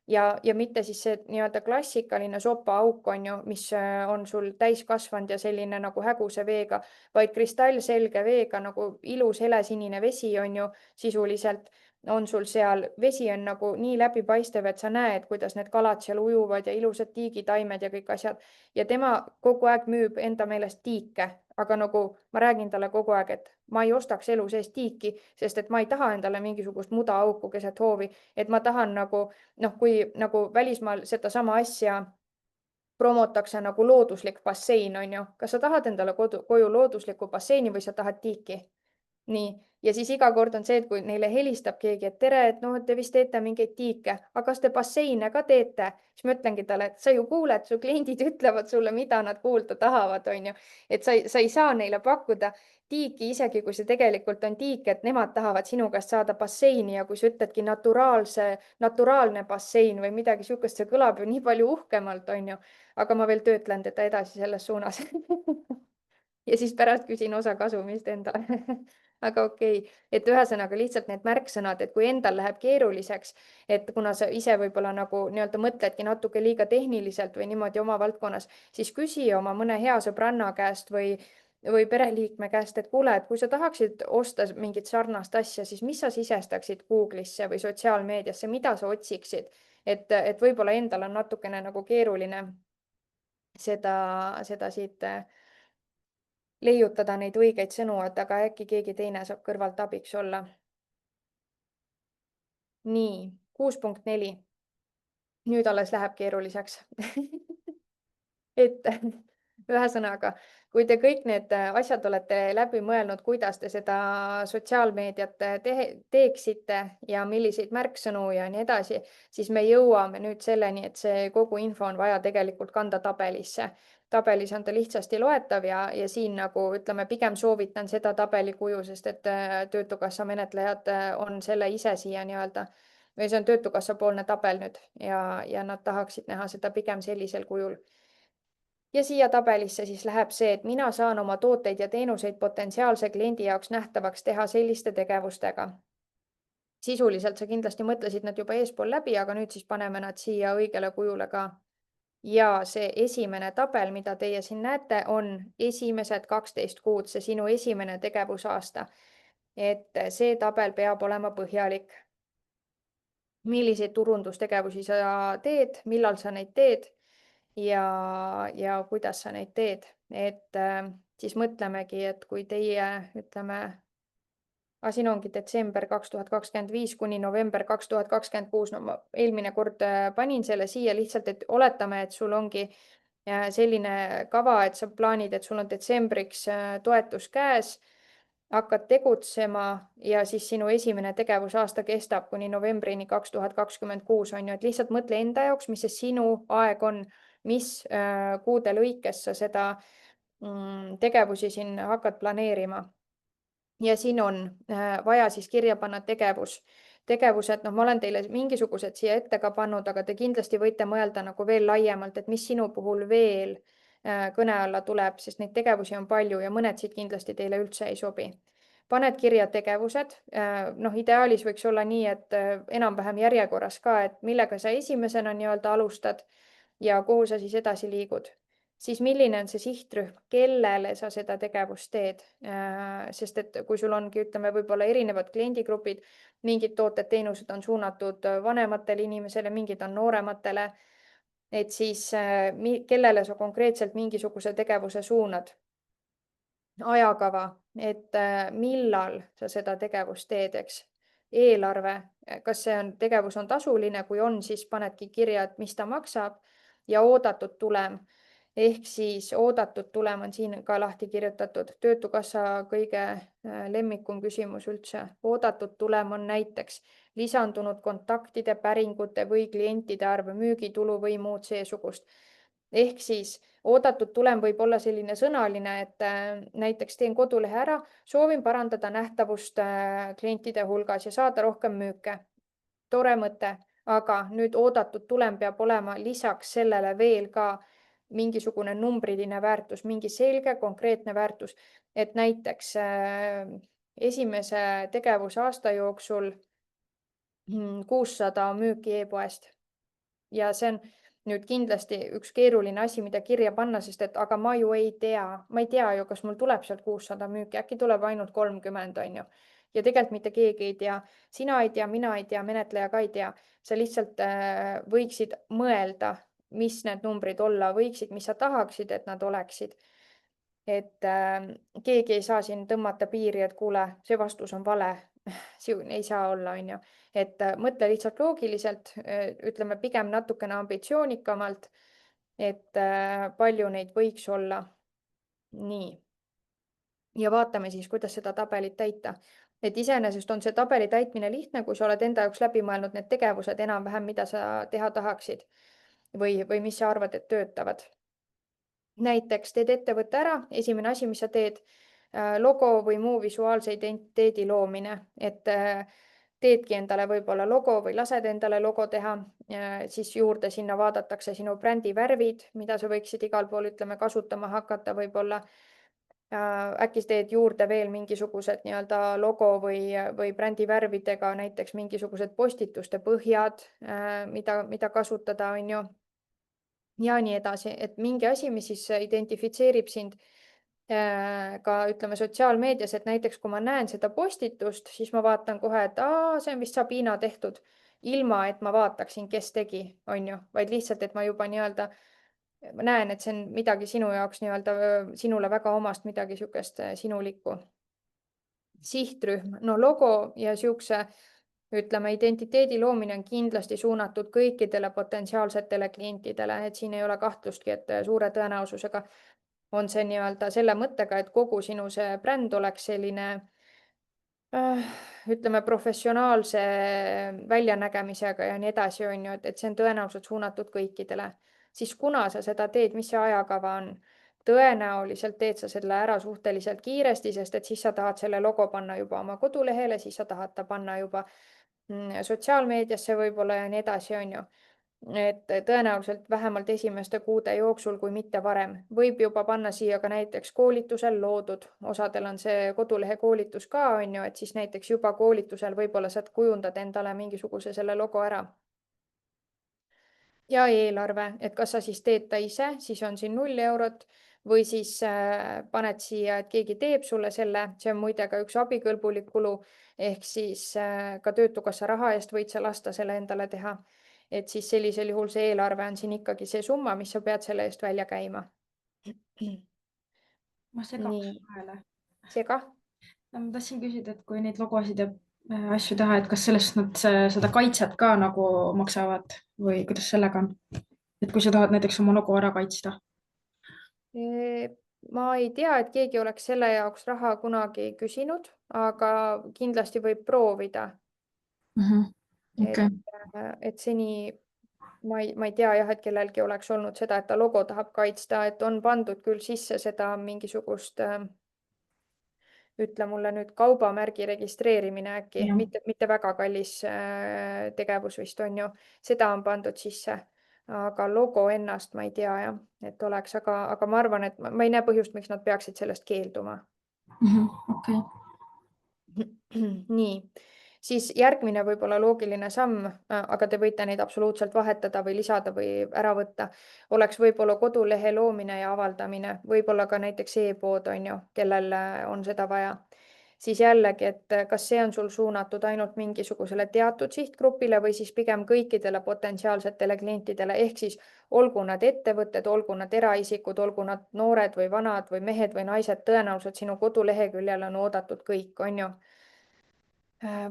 Ja mitte siis see nii-öelda klassikaline sopaauk on ju, mis on sul täiskasvanud ja selline nagu häguse veega, vaid kristallselge veega nagu ilus helesinine vesi on ju sisuliselt on sul seal, vesi on nagu nii läbipaistev, et sa näed, kuidas need kalad seal ujuvad ja ilusad tiigitaimed ja kõik asjad. Ja tema kogu aeg müüb enda meelest tiike, aga nagu ma räägin talle kogu aeg, et ma ei ostaks elu sees tiiki, sest et ma ei taha endale mingisugust mudaauku keset hoovi, et ma tahan nagu noh, kui nagu välismaal sedasama asja promotakse nagu looduslik bassein, on ju. Kas sa tahad endale koju looduslikku basseini või sa tahad tiiki? Nii, ja siis iga kord on see, et kui neile helistab keegi, et tere, et noh, te vist teete mingeid tiike, aga kas te basseine ka teete? Siis ma ütlengi talle, et sa ju kuuled, su kliendid ütlevad sulle, mida nad kuulda tahavad, on ju. Et sa ei saa neile pakkuda tiiki, isegi kui see tegelikult on tiik, et nemad tahavad sinu käest saada basseini ja kui sa ütledki naturaalne bassein või midagi sihukest, see kõlab ju nii palju uhkemalt, on ju. Aga ma veel töötlen teda edasi selles suunas ja siis pärast küsin osa kasumist endale aga okei, et ühesõnaga lihtsalt need märksõnad, et kui endal läheb keeruliseks, et kuna sa ise võib-olla nagu nii-öelda mõtledki natuke liiga tehniliselt või niimoodi oma valdkonnas, siis küsi oma mõne hea sõbranna käest või pereliikme käest, et kuule, et kui sa tahaksid osta mingit sarnast asja, siis mis sa sisestaksid Google'isse või sotsiaalmeediasse, mida sa otsiksid, et võib-olla endal on natukene nagu keeruline seda siit leiutada neid õigeid sõnu, et aga äkki keegi teine saab kõrvalt abiks olla. Nii, 6.4. Nüüd alles läheb keeruliseks et ühesõnaga, kui te kõik need asjad olete läbi mõelnud, kuidas te seda sotsiaalmeediat teeksite ja milliseid märksõnu ja nii edasi, siis me jõuame nüüd selleni, et see kogu info on vaja tegelikult kanda tabelisse. Tabelis on ta lihtsasti loetav ja siin nagu ütleme, pigem soovitan seda tabelikuju, sest et Töötukassa menetlejad on selle ise siia nii-öelda või see on Töötukassa poolne tabel nüüd ja nad tahaksid näha seda pigem sellisel kujul. Ja siia tabelisse siis läheb see, et mina saan oma tooteid ja teenuseid potentsiaalse kliendi jaoks nähtavaks teha selliste tegevustega. Sisuliselt sa kindlasti mõtlesid nad juba eespool läbi, aga nüüd siis paneme nad siia õigele kujule ka. Ja see esimene tabel, mida teie siin näete, on esimesed 12 kuud, see sinu esimene tegevusaasta. Et see tabel peab olema põhjalik. Milliseid turundustegevusi sa teed, millal sa neid teed ja kuidas sa neid teed, et siis mõtlemegi, et kui teie ütleme aga siin ongi detsember 2025 kuni november 2026. No ma eelmine kord panin selle siia lihtsalt, et oletame, et sul ongi selline kava, et sa plaanid, et sul on detsembriks toetus käes, hakkad tegutsema ja siis sinu esimene tegevusaasta kestab kuni novembrini 2026 on ju, et lihtsalt mõtle enda jaoks, mis see sinu aeg on, mis kuude lõikes sa seda tegevusi siin hakkad planeerima. Ja siin on vaja siis kirja panna tegevused, noh, ma olen teile mingisugused siia ette ka pannud, aga te kindlasti võite mõelda nagu veel laiemalt, et mis sinu puhul veel kõne alla tuleb, sest neid tegevusi on palju ja mõned siit kindlasti teile üldse ei sobi. Paned kirja tegevused, noh, ideaalis võiks olla nii, et enam-vähem järjekorras ka, et millega sa esimesena nii-öelda alustad ja kuhu sa siis edasi liigud. Siis milline on see sihtrühm, kellele sa seda tegevust teed, sest et kui sul ongi, ütleme, võib-olla erinevad kliendigrupid, mingid tooted-teenused on suunatud vanematele inimesele, mingid on noorematele, et siis kellele sa konkreetselt mingisuguse tegevuse suunad. Ajakava, et millal sa seda tegevust teed, eks. Eelarve, kas tegevus on tasuline, kui on, siis panedki kirja, et mis ta maksab ja oodatud tulem. Ehk siis oodatud tulem on siin ka lahti kirjutatud. Töötukassa kõige lemmikum küsimus üldse. Oodatud tulem on näiteks lisandunud kontaktide, päringute või klientide arv, müügitulu või muud seesugust. Ehk siis oodatud tulem võib olla selline sõnaline, et näiteks teen kodulehe ära, soovin parandada nähtavust klientide hulgas ja saada rohkem müüke. Tore mõte, aga nüüd oodatud tulem peab olema lisaks sellele veel ka mingisugune numbriline väärtus, mingi selge konkreetne väärtus, et näiteks esimese tegevusaasta jooksul 600 müüki e-poest ja see on nüüd kindlasti üks keeruline asi, mida kirja panna, sest et aga ma ju ei tea, ma ei tea ju, kas mul tuleb sealt 600 müüki, äkki tuleb ainult 30 on ju. Ja tegelikult mitte keegi ei tea, sina ei tea, mina ei tea, menetleja ka ei tea, sa lihtsalt võiksid mõelda, mis need numbrid olla võiksid, mis sa tahaksid, et nad oleksid. Et keegi ei saa siin tõmmata piiri, et kuule, see vastus on vale. Ei saa olla, on ju. Et mõtle lihtsalt loogiliselt, ütleme pigem natukene ambitsioonikamalt, et palju neid võiks olla. Nii. Ja vaatame siis, kuidas seda tabelit täita. Et iseenesest on see tabeli täitmine lihtne, kui sa oled enda jaoks läbi mõelnud need tegevused enam-vähem, mida sa teha tahaksid või mis sa arvad, et töötavad. Näiteks teed ettevõtte ära, esimene asi, mis sa teed, logo või muu visuaalse identiteedi loomine, et teedki endale võib-olla logo või lased endale logo teha, siis juurde sinna vaadatakse sinu brändi värvid, mida sa võiksid igal pool, ütleme, kasutama hakata võib-olla. Äkki teed juurde veel mingisugused nii-öelda logo või brändi värvidega näiteks mingisugused postituste põhjad, mida kasutada, on ju. Ja nii edasi, et mingi asi, mis siis identifitseerib sind ka ütleme sotsiaalmeedias, et näiteks kui ma näen seda postitust, siis ma vaatan kohe, et see on vist Sabina tehtud, ilma et ma vaataksin, kes tegi, on ju, vaid lihtsalt, et ma juba nii-öelda näen, et see on midagi sinu jaoks nii-öelda sinule väga omast, midagi niisugust sinulikku. Sihtrühm, no logo ja niisuguse ütleme, identiteedi loomine on kindlasti suunatud kõikidele potentsiaalsetele klientidele, et siin ei ole kahtlustki, et suure tõenäosusega on see nii-öelda selle mõttega, et kogu sinu see bränd oleks selline ütleme professionaalse väljanägemisega ja nii edasi, on ju, et see on tõenäoliselt suunatud kõikidele. Siis kuna sa seda teed, mis see ajakava on? Tõenäoliselt teed sa selle ära suhteliselt kiiresti, sest et siis sa tahad selle logo panna juba oma kodulehele, siis sa tahad ta panna juba sotsiaalmeediasse võib-olla ja nii edasi, on ju. Et tõenäoliselt vähemalt esimeste kuude jooksul, kui mitte varem, võib juba panna siia ka näiteks koolitusel loodud, osadel on see kodulehe koolitus ka, on ju, et siis näiteks juba koolitusel võib-olla sa kujundad endale mingisuguse selle logo ära. Ja eelarve, et kas sa siis teed ta ise, siis on siin 0 eurot või siis paned siia, et keegi teeb sulle selle, see on muide ka üks abikõlbulik kulu, ehk siis ka Töötukassa raha eest võid sa lasta selle endale teha. Et siis sellisel juhul see eelarve on siin ikkagi see summa, mis sa pead selle eest välja käima. Ma segaks Nii. vahele. Sega? Ma tahtsin küsida, et kui neid logosid ja asju teha, et kas sellest nad seda kaitset ka nagu maksavad või kuidas sellega on? Et kui sa tahad näiteks oma logo ära kaitsta. Ma ei tea, et keegi oleks selle jaoks raha kunagi küsinud, aga kindlasti võib proovida. Okei. Et seni ma ei tea jah, et kellelgi oleks olnud seda, et ta logo tahab kaitsta, et on pandud küll sisse seda mingisugust, ütle mulle nüüd, kaubamärgi registreerimine äkki, Jah. mitte väga kallis tegevus vist on ju, seda on pandud sisse. Aga logo ennast ma ei tea jah, et oleks, aga ma arvan, et ma ei näe põhjust, miks nad peaksid sellest keelduma. Okei. Nii, siis järgmine võib-olla loogiline samm, aga te võite neid absoluutselt vahetada või lisada või ära võtta, oleks võib-olla kodulehe loomine ja avaldamine, võib-olla ka näiteks e-pood on ju, kellel on seda vaja. Siis jällegi, et kas see on sul suunatud ainult mingisugusele teatud sihtgrupile või siis pigem kõikidele potentsiaalsetele klientidele, ehk siis olgu nad ettevõtted, olgu nad eraisikud, olgu nad noored või vanad või mehed või naised, tõenäoliselt sinu koduleheküljel on oodatud kõik, on ju.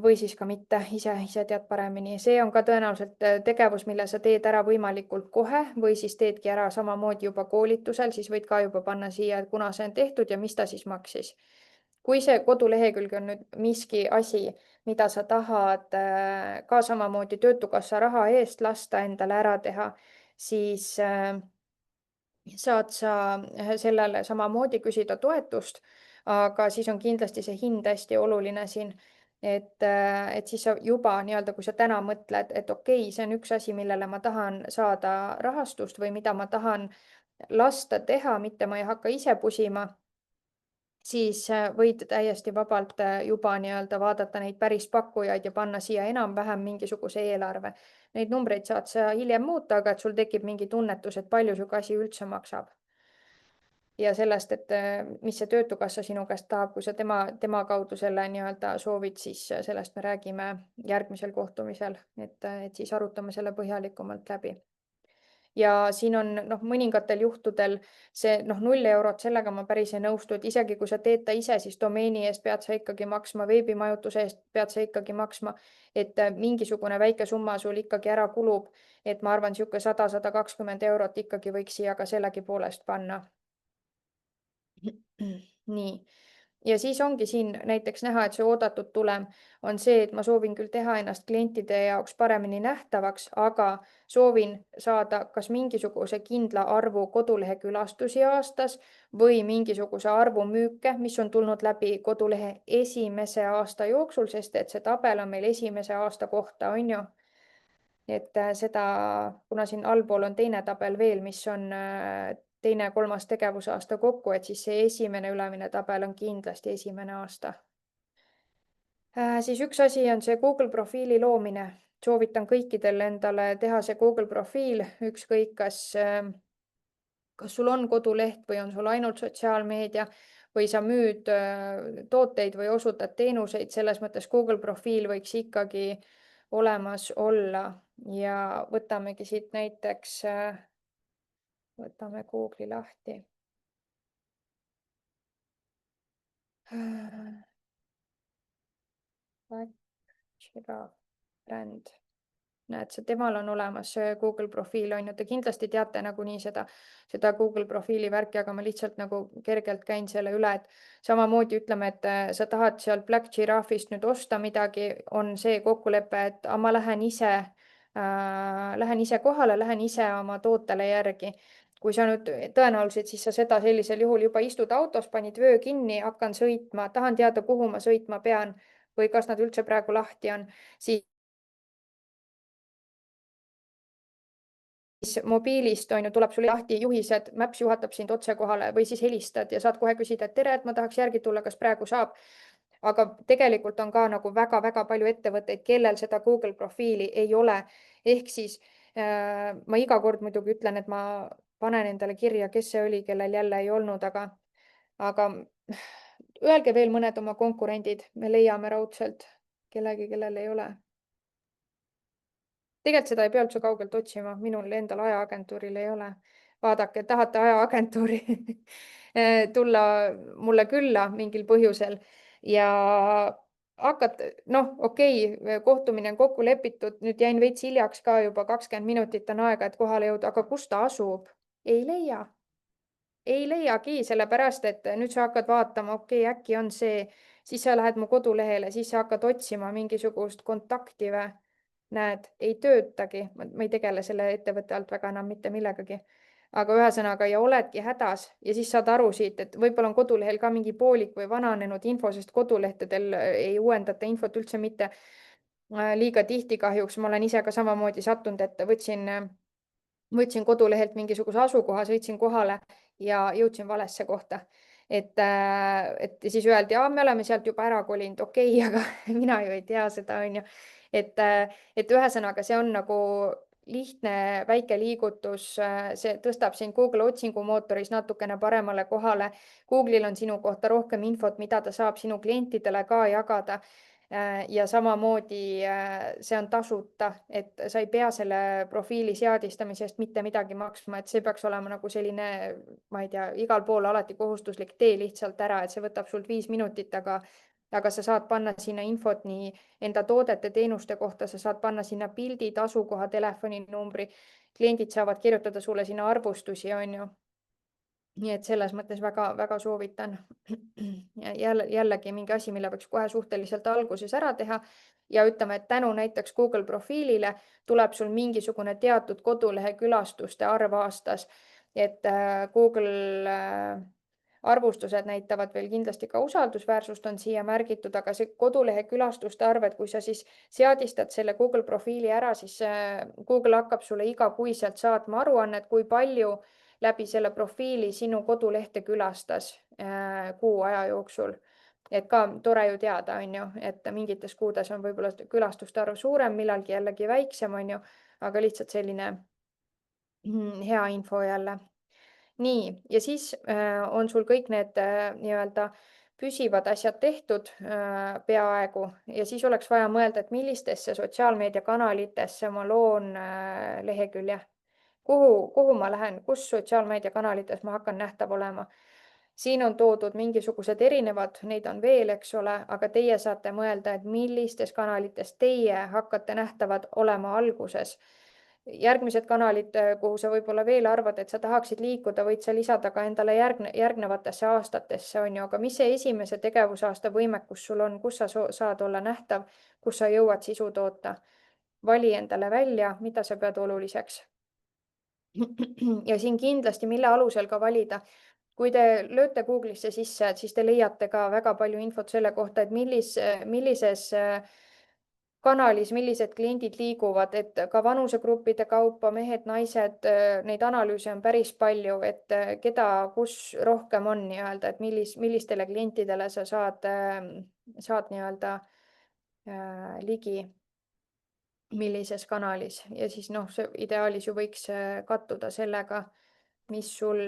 Või siis ka mitte, ise tead paremini. See on ka tõenäoliselt tegevus, mille sa teed ära võimalikult kohe või siis teedki ära samamoodi juba koolitusel, siis võid ka juba panna siia, et kuna see on tehtud ja mis ta siis maksis. Kui see kodulehekülg on nüüd miski asi, mida sa tahad ka samamoodi Töötukassa raha eest lasta endale ära teha, siis saad sa sellele samamoodi küsida toetust, aga siis on kindlasti see hind hästi oluline siin. Et siis sa juba nii-öelda, kui sa täna mõtled, et okei, see on üks asi, millele ma tahan saada rahastust või mida ma tahan lasta teha, mitte ma ei hakka ise pusima, siis võid täiesti vabalt juba nii-öelda vaadata neid päris pakkujaid ja panna siia enam-vähem mingisuguse eelarve. Neid numbreid saad sa hiljem muuta, aga et sul tekib mingi tunnetus, et palju sihuke asi üldse maksab. Ja sellest, et mis see Töötukassa sinu käest tahab, kui sa tema kaudu selle nii-öelda soovid, siis sellest me räägime järgmisel kohtumisel, et siis arutame selle põhjalikumalt läbi. Ja siin on mõningatel juhtudel see 0 eurot, sellega ma päris ei nõustu, et isegi kui sa teed ta ise, siis domeeni eest pead sa ikkagi maksma, veebimajutuse eest pead sa ikkagi maksma, et mingisugune väike summa sul ikkagi ära kulub. Et ma arvan, niisugune 100–120 eurot ikkagi võiks siia ka sellegipoolest panna. Nii. Ja siis ongi siin näiteks näha, et see oodatud tulem on see, et ma soovin küll teha ennast klientide jaoks paremini nähtavaks, aga soovin saada kas mingisuguse kindla arvu kodulehe külastusi aastas või mingisuguse arvu müüke, mis on tulnud läbi kodulehe esimese aasta jooksul, sest et see tabel on meil esimese aasta kohta, on ju. Et seda, kuna siin allpool on teine tabel veel, mis on teine, kolmas tegevusaasta kokku, et siis see esimene ülemine tabel on kindlasti esimene aasta. Siis üks asi on see Google profiili loomine. Soovitan kõikidel endale teha see Google profiil, ükskõik kas sul on koduleht või on sul ainult sotsiaalmeedia või sa müüd tooteid või osutad teenuseid, selles mõttes Google profiil võiks ikkagi olemas olla ja võtamegi siit näiteks, võtame Google'i lahti. Bränd. Näed, temal on olemas Google profiil, on ju, te kindlasti teate nagunii seda Google profiili värki, aga ma lihtsalt nagu kergelt käin selle üle, et samamoodi ütleme, et sa tahad sealt Black Giraffe'ist nüüd osta midagi, on see kokkulepe, et ma lähen ise kohale, lähen ise oma tootele järgi. Kui sa nüüd tõenäoliselt, siis sa seda sellisel juhul juba istud autos, panid vöö kinni, hakkan sõitma, tahan teada, kuhu ma sõitma pean või kas nad üldse praegu lahti on, siis mobiilist on ju, tuleb sul lahti juhised, Maps juhatab sind otse kohale või siis helistad ja saad kohe küsida, et tere, et ma tahaks järgi tulla, kas praegu saab. Aga tegelikult on ka nagu väga-väga palju ettevõtteid, kellel seda Google profiili ei ole. Ehk siis ma iga kord muidugi ütlen, et ma panen endale kirja, kes see oli, kellel jälle ei olnud, aga öelge veel mõned oma konkurendid, me leiame raudselt kellegi, kellel ei ole. Tegelikult seda ei pea üldse kaugelt otsima, minul endal ajaagentuuril ei ole. Vaadake, tahate ajaagentuuri tulla mulle külla mingil põhjusel ja hakkad, noh, okei, kohtumine on kokku lepitud, nüüd jäin veits hiljaks ka, juba 20 minutit on aega, et kohale jõuda, aga kus ta asub? Ei leiagi, sellepärast et nüüd sa hakkad vaatama, okei, äkki on see, siis sa lähed mu kodulehele, siis sa hakkad otsima mingisugust kontakti või? Näed, ei töötagi, ma ei tegele selle ettevõtte alt väga enam mitte millegagi. Aga ühesõnaga ja oledki hädas ja siis saad aru siit, et võib-olla on kodulehel ka mingi poolik või vananenud info, sest kodulehtedel ei uuendata infot üldse mitte liiga tihti kahjuks. Ma olen ise ka samamoodi sattunud, et võtsin kodulehelt mingisuguse asukoha, sõitsin kohale ja jõudsin valesse kohta. Et siis öeldi, me oleme sealt juba ära kolinud, okei, aga mina ju ei tea seda, on ju. Et ühesõnaga, see on nagu lihtne väike liigutus, see tõstab sind Google otsingumootoris natukene paremale kohale. Google'il on sinu kohta rohkem infot, mida ta saab sinu klientidele ka jagada. Ja samamoodi see on tasuta, et sa ei pea selle profiili seadistamisest mitte midagi maksma, et see peaks olema nagu selline, ma ei tea, igal pool alati kohustuslik, tee lihtsalt ära, et see võtab sult 5 minutit, aga sa saad panna sinna infot nii enda toodete, teenuste kohta, sa saad panna sinna pildid, asukoha, telefoninumbri, kliendid saavad kirjutada sulle sinna arvustusi, on ju. Nii et selles mõttes väga soovitan. Jällegi mingi asi, mille võiks kohe suhteliselt alguses ära teha ja ütleme, et tänu näiteks Google profiilile tuleb sul mingisugune teatud kodulehe külastuste arv aastas, et Google arvustused näitavad veel kindlasti ka usaldusväärsust on siia märgitud, aga see kodulehe külastuste arv, et kui sa siis seadistad selle Google profiili ära, siis Google hakkab sulle igakuiselt saatma aruannet, kui palju läbi selle profiili sinu kodulehte külastas kuu aja jooksul. Et ka tore ju teada, on ju, et mingites kuudes on võib-olla külastuste arv suurem, millalgi jällegi väiksem, on ju, aga lihtsalt selline hea info jälle. Nii, ja siis on sul kõik need nii-öelda püsivad asjad tehtud peaaegu ja siis oleks vaja mõelda, et millistesse sotsiaalmeediakanalitesse ma loon lehekülje. Kuhu ma lähen, kus sotsiaalmeediakanalites ma hakkan nähtav olema. Siin on toodud mingisugused erinevad, neid on veel, eks ole, aga teie saate mõelda, et millistes kanalites teie hakkate nähtavad olema alguses. Järgmised kanalid, kuhu sa võib-olla veel arvad, et sa tahaksid liikuda, võid sa lisada ka endale järgnevatesse aastatesse, on ju, aga mis see esimese tegevusaasta võimekus sul on, kus sa saad olla nähtav, kus sa jõuad sisu toota. Vali endale välja, mida sa pead oluliseks. Ja siin kindlasti, mille alusel ka valida. Kui te lööte Google'isse sisse, siis te leiate ka väga palju infot selle kohta, et millises kanalis, millised kliendid liiguvad, et ka vanusegruppide kaupa, mehed, naised, neid analüüse on päris palju, et keda, kus rohkem on nii-öelda, et millistele klientidele sa saad nii-öelda ligi millises kanalis ja siis noh, see ideaalis ju võiks kattuda sellega, mis sul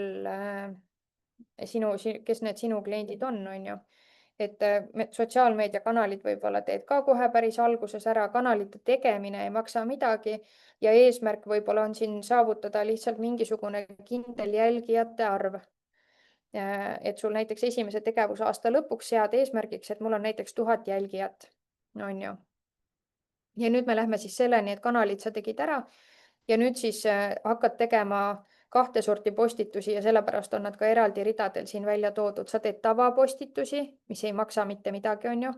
kes need sinu kliendid on ju. Et sotsiaalmeediakanalid võib-olla teed ka kohe päris alguses ära, kanalite tegemine ei maksa midagi ja eesmärk võib-olla on siin saavutada lihtsalt mingisugune kindel jälgijate arv. Et sul näiteks esimese tegevusaasta lõpuks sead eesmärgiks, et mul on näiteks 1000 jälgijat, on ju. Ja nüüd me lähme siis selleni, et kanalid sa tegid ära ja nüüd siis hakkad tegema 2 sorti postitusi ja sellepärast on nad ka eraldi ridadel siin välja toodud. Sa teed tavapostitusi, mis ei maksa mitte midagi, on ju,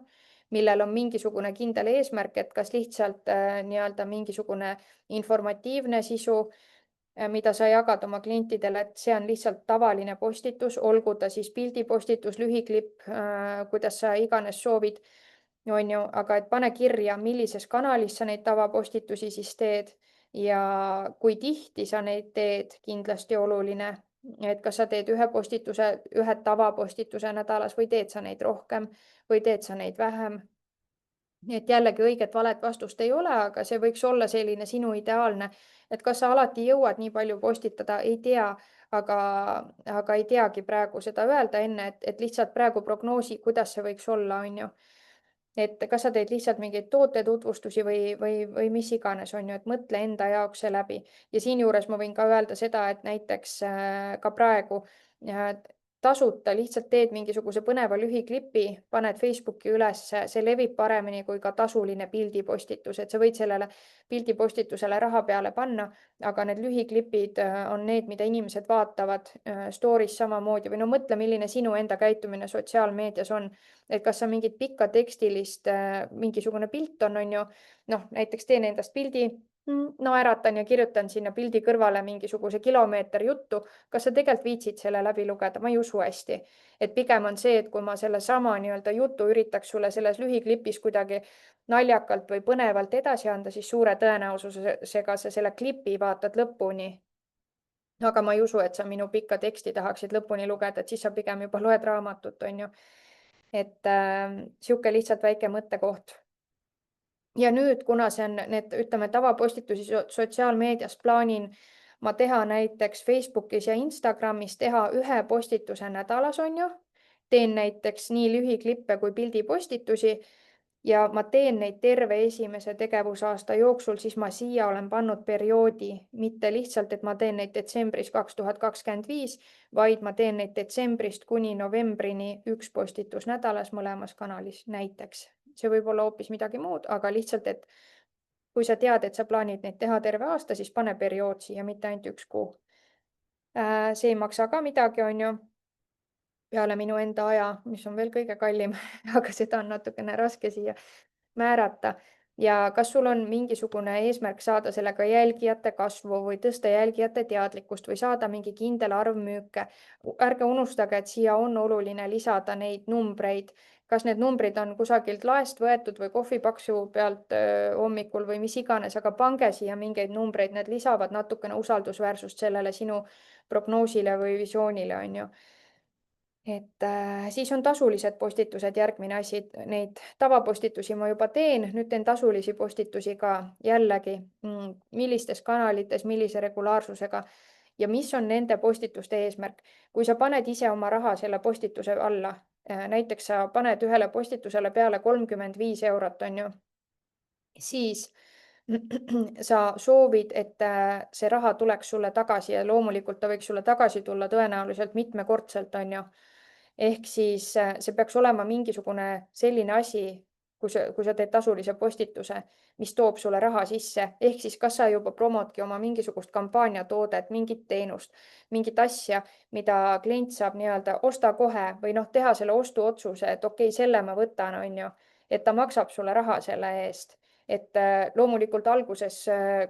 millel on mingisugune kindel eesmärk, et kas lihtsalt nii-öelda mingisugune informatiivne sisu, mida sa jagad oma klientidele, et see on lihtsalt tavaline postitus, olgu ta siis pildipostitus, lühiklipp, kuidas sa iganes soovid. On ju, aga et pane kirja, millises kanalis sa neid tavapostitusi siis teed ja kui tihti sa neid teed, kindlasti oluline, et kas sa teed ühe tavapostituse nädalas või teed sa neid rohkem või teed sa neid vähem. Et jällegi õiget valet vastust ei ole, aga see võiks olla selline sinu ideaalne, et kas sa alati jõuad nii palju postitada, ei tea, aga ei teagi praegu seda öelda enne, et lihtsalt praegu prognoosi, kuidas see võiks olla, on ju. Et kas sa teed lihtsalt mingeid tootetutvustusi või mis iganes, on ju, et mõtle enda jaoks see läbi. Ja siinjuures ma võin ka öelda seda, et näiteks ka praegu tasuta lihtsalt teed mingisuguse põneva lühiklipi, paned Facebooki ülesse, see levib paremini kui ka tasuline pildipostitus, et sa võid sellele pildipostitusele raha peale panna, aga need lühiklipid on need, mida inimesed vaatavad story's samamoodi või no mõtle, milline sinu enda käitumine sotsiaalmeedias on, et kas sa mingit pikka tekstilist mingisugune pilt on ju, noh, näiteks teen endast pildi, naeratan ja kirjutan sinna pildi kõrvale mingisuguse kilomeeter juttu. Kas sa tegelikult viitsid selle läbi lugeda? Ma ei usu hästi. Et pigem on see, et kui ma selle sama nii-öelda jutu üritaks sulle selles lühiklipis kuidagi naljakalt või põnevalt edasi anda, siis suure tõenäosusega sa selle klipi vaatad lõpuni. Aga ma ei usu, et sa minu pikka teksti tahaksid lõpuni lugeda, et siis sa pigem juba loed raamatut, on ju. Et sihuke lihtsalt väike mõttekoht. Ja nüüd, kuna see on need, ütleme, tavapostitusi sotsiaalmeedias plaanin ma teha näiteks Facebookis ja Instagramis teha ühe postituse nädalas, on ju. Teen näiteks nii lühiklippe kui pildipostitusi ja ma teen neid terve esimese tegevusaasta jooksul, siis ma siia olen pannud perioodi, mitte lihtsalt, et ma teen neid detsembris 2025, vaid ma teen neid detsembrist kuni novembrini üks postitus nädalas mõlemas kanalis näiteks. See võib olla hoopis midagi muud, aga lihtsalt, et kui sa tead, et sa plaanid neid teha terve aasta, siis pane periood siia, mitte ainult 1 kuu. See ei maksa ka midagi, on ju, peale minu enda aja, mis on veel kõige kallim, aga seda on natukene raske siia määrata. Ja kas sul on mingisugune eesmärk saada sellega jälgijate kasvu või tõsta jälgijate teadlikkust või saada mingi kindel arv müüke? Ärge unustage, et siia on oluline lisada neid numbreid. Kas need numbrid on kusagilt laest võetud või kohvipaksu pealt hommikul või mis iganes, aga pange siia mingeid numbreid, need lisavad natukene usaldusväärsust sellele sinu prognoosile või visioonile, on ju. Et siis on tasulised postitused järgmine asi, neid tavapostitusi ma juba teen, nüüd teen tasulisi postitusi ka jällegi, millistes kanalites, millise regulaarsusega ja mis on nende postituste eesmärk. Kui sa paned ise oma raha selle postituse alla, näiteks sa paned ühele postitusele peale 35 eurot, on ju, siis sa soovid, et see raha tuleks sulle tagasi ja loomulikult ta võiks sulle tagasi tulla tõenäoliselt mitmekordselt, on ju. Ehk siis see peaks olema mingisugune selline asi, kui sa teed tasulise postituse, mis toob sulle raha sisse, ehk siis kas sa juba promodki oma mingisugust kampaaniatoodet, mingit teenust, mingit asja, mida klient saab nii-öelda osta kohe või noh, teha selle ostuotsuse, et okei, selle ma võtan, on ju, et ta maksab sulle raha selle eest. Et loomulikult alguses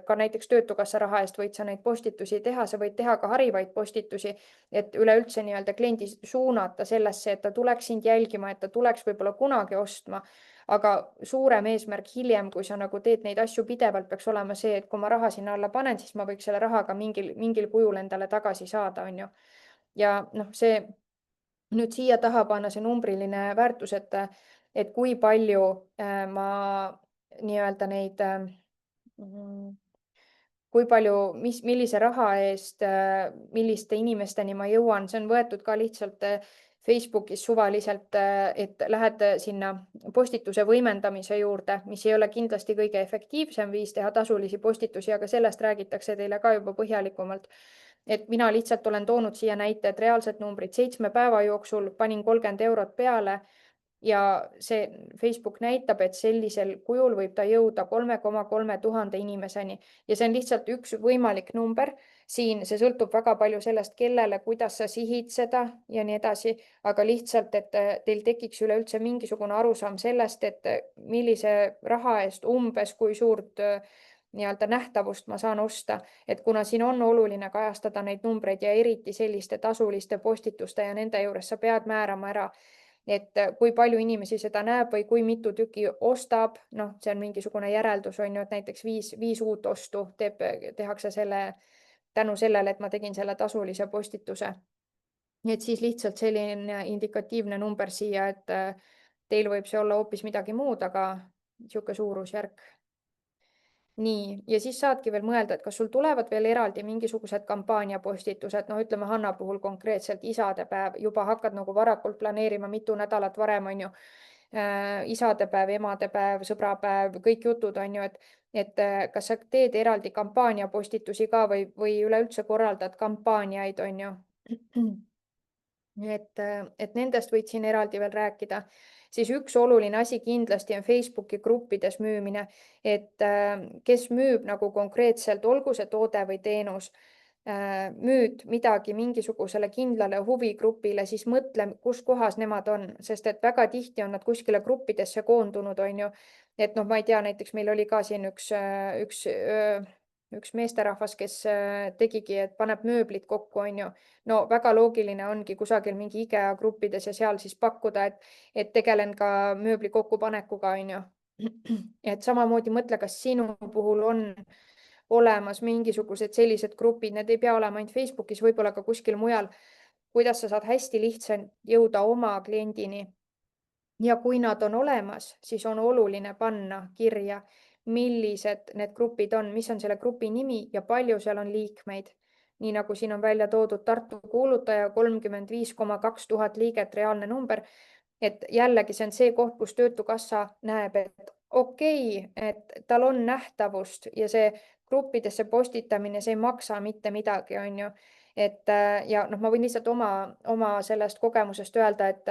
ka näiteks Töötukassa raha eest võid sa neid postitusi teha, sa võid teha ka harivaid postitusi, et üleüldse nii-öelda kliendi suunata sellesse, et ta tuleks sind jälgima, et ta tuleks võib-olla kunagi ostma. Aga suurem eesmärk hiljem, kui sa nagu teed neid asju pidevalt, peaks olema see, et kui ma raha sinna alla panen, siis ma võiks selle raha ka mingil kujul endale tagasi saada, on ju. Ja noh, see nüüd siia taha panna see numbriline väärtus, et kui palju ma nii-öelda neid, kui palju, millise raha eest, milliste inimesteni ma jõuan, see on võetud ka lihtsalt Facebookis suvaliselt, et lähed sinna postituse võimendamise juurde, mis ei ole kindlasti kõige efektiivsem viis teha tasulisi postitusi, aga sellest räägitakse teile ka juba põhjalikumalt. Et mina lihtsalt olen toonud siia näite, et reaalsed numbrid 7 päeva jooksul panin 30 eurot peale ja see Facebook näitab, et sellisel kujul võib ta jõuda 3,3 tuhande inimeseni ja see on lihtsalt üks võimalik number. Siin see sõltub väga palju sellest, kellele, kuidas sa sihid seda ja nii edasi, aga lihtsalt, et teil tekiks üleüldse mingisugune arusaam sellest, et millise raha eest umbes, kui suurt nii-öelda nähtavust ma saan osta, et kuna siin on oluline kajastada neid numbreid ja eriti selliste tasuliste postituste ja nende juures sa pead määrama ära, et kui palju inimesi seda näeb või kui mitu tüki ostab, noh, see on mingisugune järeldus, on ju, et näiteks viis uut ostu tehakse tänu sellele, et ma tegin selle tasulise postituse. Nii et siis lihtsalt selline indikatiivne number siia, et teil võib see olla hoopis midagi muud, aga niisugune suurusjärk. Nii, ja siis saadki veel mõelda, et kas sul tulevad veel eraldi mingisugused kampaaniapostitused, noh, ütleme Hanna puhul konkreetselt isadepäev, juba hakkad nagu varakult planeerima mitu nädalat varem, on ju, isadepäev, emadepäev, sõbrapäev, kõik jutud, on ju, et kas sa teed eraldi kampaaniapostitusi ka või üleüldse korraldad kampaaniaid, on ju. et nendest võid siin eraldi veel rääkida. Siis üks oluline asi kindlasti on Facebooki gruppides müümine, et kes müüb nagu konkreetselt, olgu see toode või teenus, müüd midagi mingisugusele kindlale huvigrupile, siis mõtle, kus kohas nemad on, sest et väga tihti on nad kuskile gruppidesse koondunud, on ju. Et noh, ma ei tea, näiteks meil oli ka siin üks meesterahvas, kes tegigi, et paneb mööblit kokku, on ju. No väga loogiline ongi kusagil mingi IKEA gruppides ja seal siis pakkuda, et tegelen ka mööbli kokkupanekuga, on ju. Et samamoodi mõtle, kas sinu puhul on olemas mingisugused sellised grupid, need ei pea olema ainult Facebookis, võib-olla ka kuskil mujal, kuidas sa saad hästi lihtsalt jõuda oma kliendini. Ja kui nad on olemas, siis on oluline panna kirja, millised need grupid on, mis on selle grupi nimi ja palju seal on liikmeid. Nii nagu siin on välja toodud Tartu kuulutaja 35,2 tuhat liiget, reaalne number. Et jällegi see on see koht, kus Töötukassa näeb, et okei, et tal on nähtavust ja see gruppidesse postitamine, see ei maksa mitte midagi, on ju. Et ja noh, ma võin lihtsalt oma sellest kogemusest öelda, et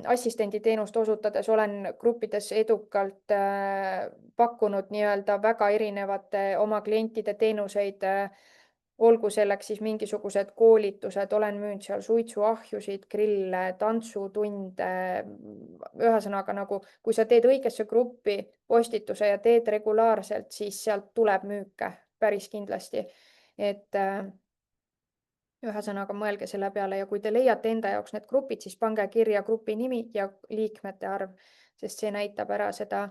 assistenditeenust osutades olen gruppides edukalt pakkunud nii-öelda väga erinevate oma klientide teenuseid, olgu selleks siis mingisugused koolitused, olen müünud seal suitsuahjusid, grille, tantsutunde. Ühesõnaga nagu, kui sa teed õigesse gruppi postituse ja teed regulaarselt, siis sealt tuleb müüke päris kindlasti. Et ühesõnaga mõelge selle peale ja kui te leiate enda jaoks need grupid, siis pange kirja grupi nimi ja liikmete arv, sest see näitab ära seda,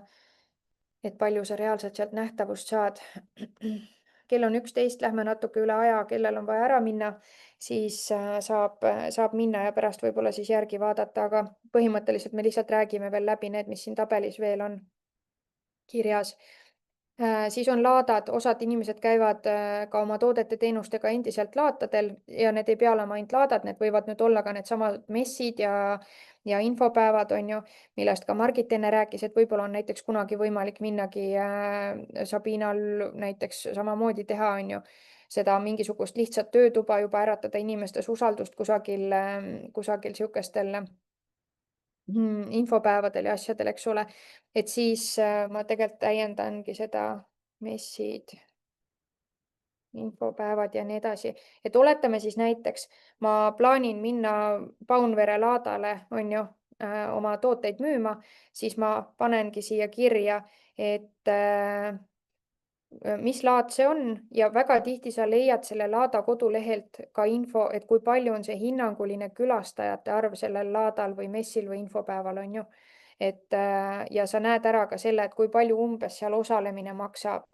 et palju sa reaalselt sealt nähtavust saad. Kell on 11, lähme natuke üle aja, kellel on vaja ära minna, siis saab minna ja pärast võib-olla siis järgi vaadata, aga põhimõtteliselt me lihtsalt räägime veel läbi need, mis siin tabelis veel on kirjas. Siis on laadad, osad inimesed käivad ka oma toodete-teenustega endiselt laatadel ja need ei pea olema ainult laadad, need võivad nüüd olla ka needsamad messid ja infopäevad, on ju, millest ka Margit enne rääkis, et võib-olla on näiteks kunagi võimalik minnagi Sabinal näiteks samamoodi teha, on ju, seda mingisugust lihtsat töötuba juba äratada inimestes usaldust kusagil sihukestel infopäevadel ja asjadel, eks ole, et siis ma tegelikult täiendangi seda messid, infopäevad ja nii edasi, et oletame siis näiteks ma plaanin minna Paunvere laadale, on ju, oma tooteid müüma, siis ma panengi siia kirja, et mis laad see on ja väga tihti sa leiad selle laada kodulehelt ka info, et kui palju on see hinnanguline külastajate arv sellel laadal või messil või infopäeval, on ju. Et ja sa näed ära ka selle, et kui palju umbes seal osalemine maksab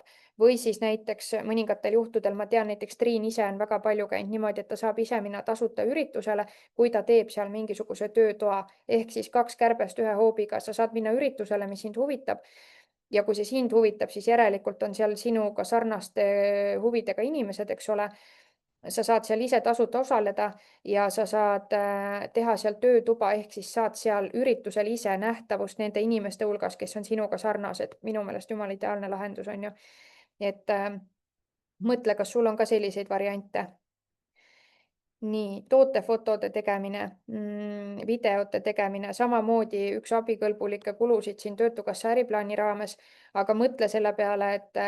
või siis näiteks mõningatel juhtudel, ma tean, näiteks Triin ise on väga palju käinud niimoodi, et ta saab ise minna tasuta üritusele, kui ta teeb seal mingisuguse töötoa ehk siis 2 kärbest 1 hoobiga, sa saad minna üritusele, mis sind huvitab. Ja kui see sind huvitab, siis järelikult on seal sinuga sarnaste huvidega inimesed, eks ole. Sa saad seal ise tasuta osaleda ja sa saad teha seal töötuba ehk siis saad seal üritusel ise nähtavust nende inimeste hulgas, kes on sinuga sarnased. Minu meelest jumala ideaalne lahendus, on ju. Et mõtle, kas sul on ka selliseid variante. Nii, tootefotode tegemine, videote tegemine, samamoodi üks abikõlbulikke kulusid siin Töötukassa äriplaani raames, aga mõtle selle peale, et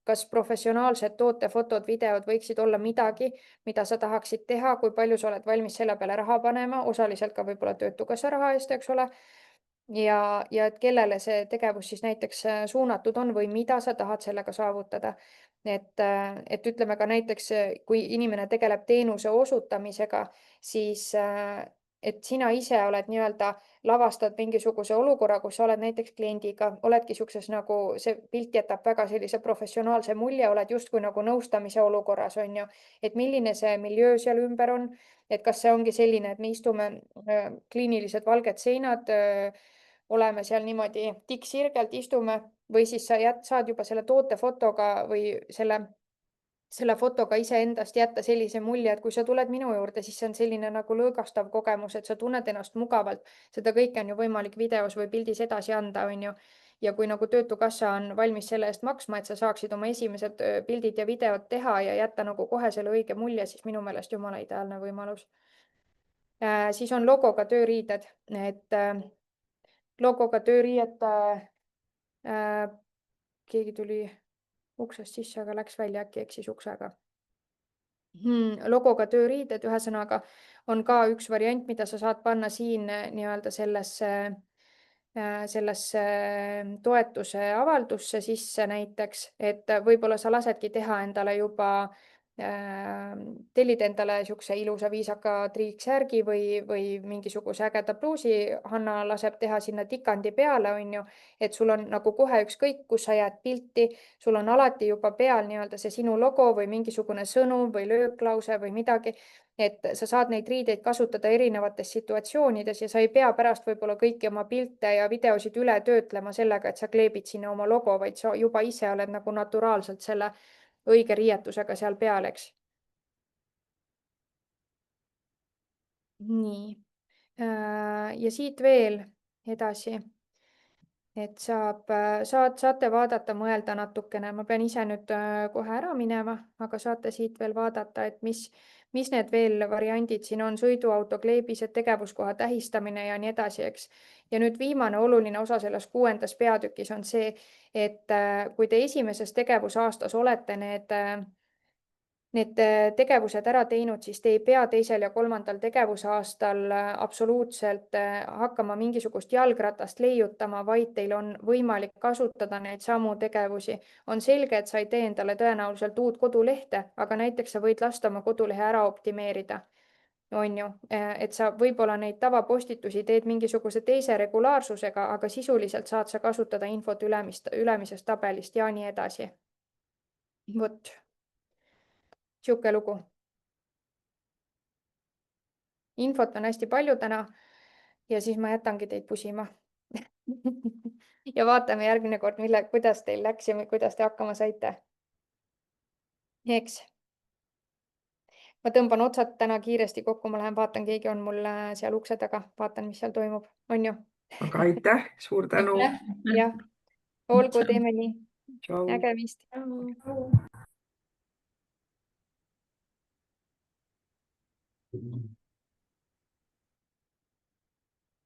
kas professionaalsed tootefotod, videod võiksid olla midagi, mida sa tahaksid teha, kui palju sa oled valmis selle peale raha panema, osaliselt ka võib-olla Töötukassa raha eest, eks ole. Ja et kellele see tegevus siis näiteks suunatud on või mida sa tahad sellega saavutada. Et ütleme ka näiteks, kui inimene tegeleb teenuse osutamisega, siis et sina ise oled nii-öelda lavastad mingisuguse olukorra, kus sa oled näiteks kliendiga, oledki siukses nagu see pilt jätab väga sellise professionaalse mulje, oled justkui nagu nõustamise olukorras, on ju, et milline see miljöö seal ümber on, et kas see ongi selline, et me istume kliinilised valged seinad, oleme seal niimoodi tikksirgelt istume või siis sa saad juba selle tootefotoga või selle fotoga iseendast jätta sellise mulje, et kui sa tuled minu juurde, siis see on selline nagu lõõgastav kogemus, et sa tunned ennast mugavalt. Seda kõike on ju võimalik videos või pildis edasi anda, on ju. Ja kui nagu Töötukassa on valmis selle eest maksma, et sa saaksid oma esimesed pildid ja videod teha ja jätta nagu kohe selle õige mulje, siis minu meelest jumala ideaalne võimalus. Siis on logoga tööriided, et logoga tööriiete keegi tuli uksest sisse, aga läks välja, äkki eksis uksega. Logoga tööriided, ühesõnaga on ka üks variant, mida sa saad panna siin nii-öelda sellesse toetuse avaldusse sisse näiteks, et võib-olla sa lasedki teha endale juba, tellid endale niisuguse ilusa viisaka triiksärgi või mingisuguse ägeda pluusi. Hanna laseb teha sinna tikandi peale, on ju, et sul on nagu kohe ükskõik, kus sa jääd pilti, sul on alati juba peal nii-öelda see sinu logo või mingisugune sõnum või lööklause või midagi, et sa saad neid riideid kasutada erinevates situatsioonides ja sa ei pea pärast võib-olla kõiki oma pilte ja videosid üle töötlema sellega, et sa kleebid sinna oma logo, vaid sa juba ise oled nagu naturaalselt selle õige riietusega seal peal, eks. Nii. Ja siit veel edasi, et saate vaadata, mõelda natukene. Ma pean ise nüüd kohe ära minema, aga saate siit veel vaadata, et mis need veel variandid siin on, sõiduauto kleebised, tegevuskoha tähistamine ja nii edasi, eks. Ja nüüd viimane oluline osa selles 6. peatükis on see, et kui te esimeses tegevusaastas olete need tegevused ära teinud, siis te ei pea 2. ja 3. tegevusaastal absoluutselt hakkama mingisugust jalgratast leiutama, vaid teil on võimalik kasutada neid samu tegevusi. On selge, et sa ei tee endale tõenäoliselt uut kodulehte, aga näiteks sa võid lasta oma kodulehe ära optimeerida, on ju, et sa võib-olla neid tavapostitusi teed mingisuguse teise regulaarsusega, aga sisuliselt saad sa kasutada infot ülemisest tabelist ja nii edasi. Vot. Sihuke lugu. Infot on hästi palju täna ja siis ma jätangi teid pusima. Ja vaatame järgmine kord, kuidas teil läks ja kuidas te hakkama saite. Eks. Ma tõmban otsad täna kiiresti kokku, ma lähen vaatan, keegi on mul seal ukse taga, vaatan, mis seal toimub, on ju? aga aitäh, suur tänu. Jah, olgu, teeme nii. Tšau. Nägemist. Tšau.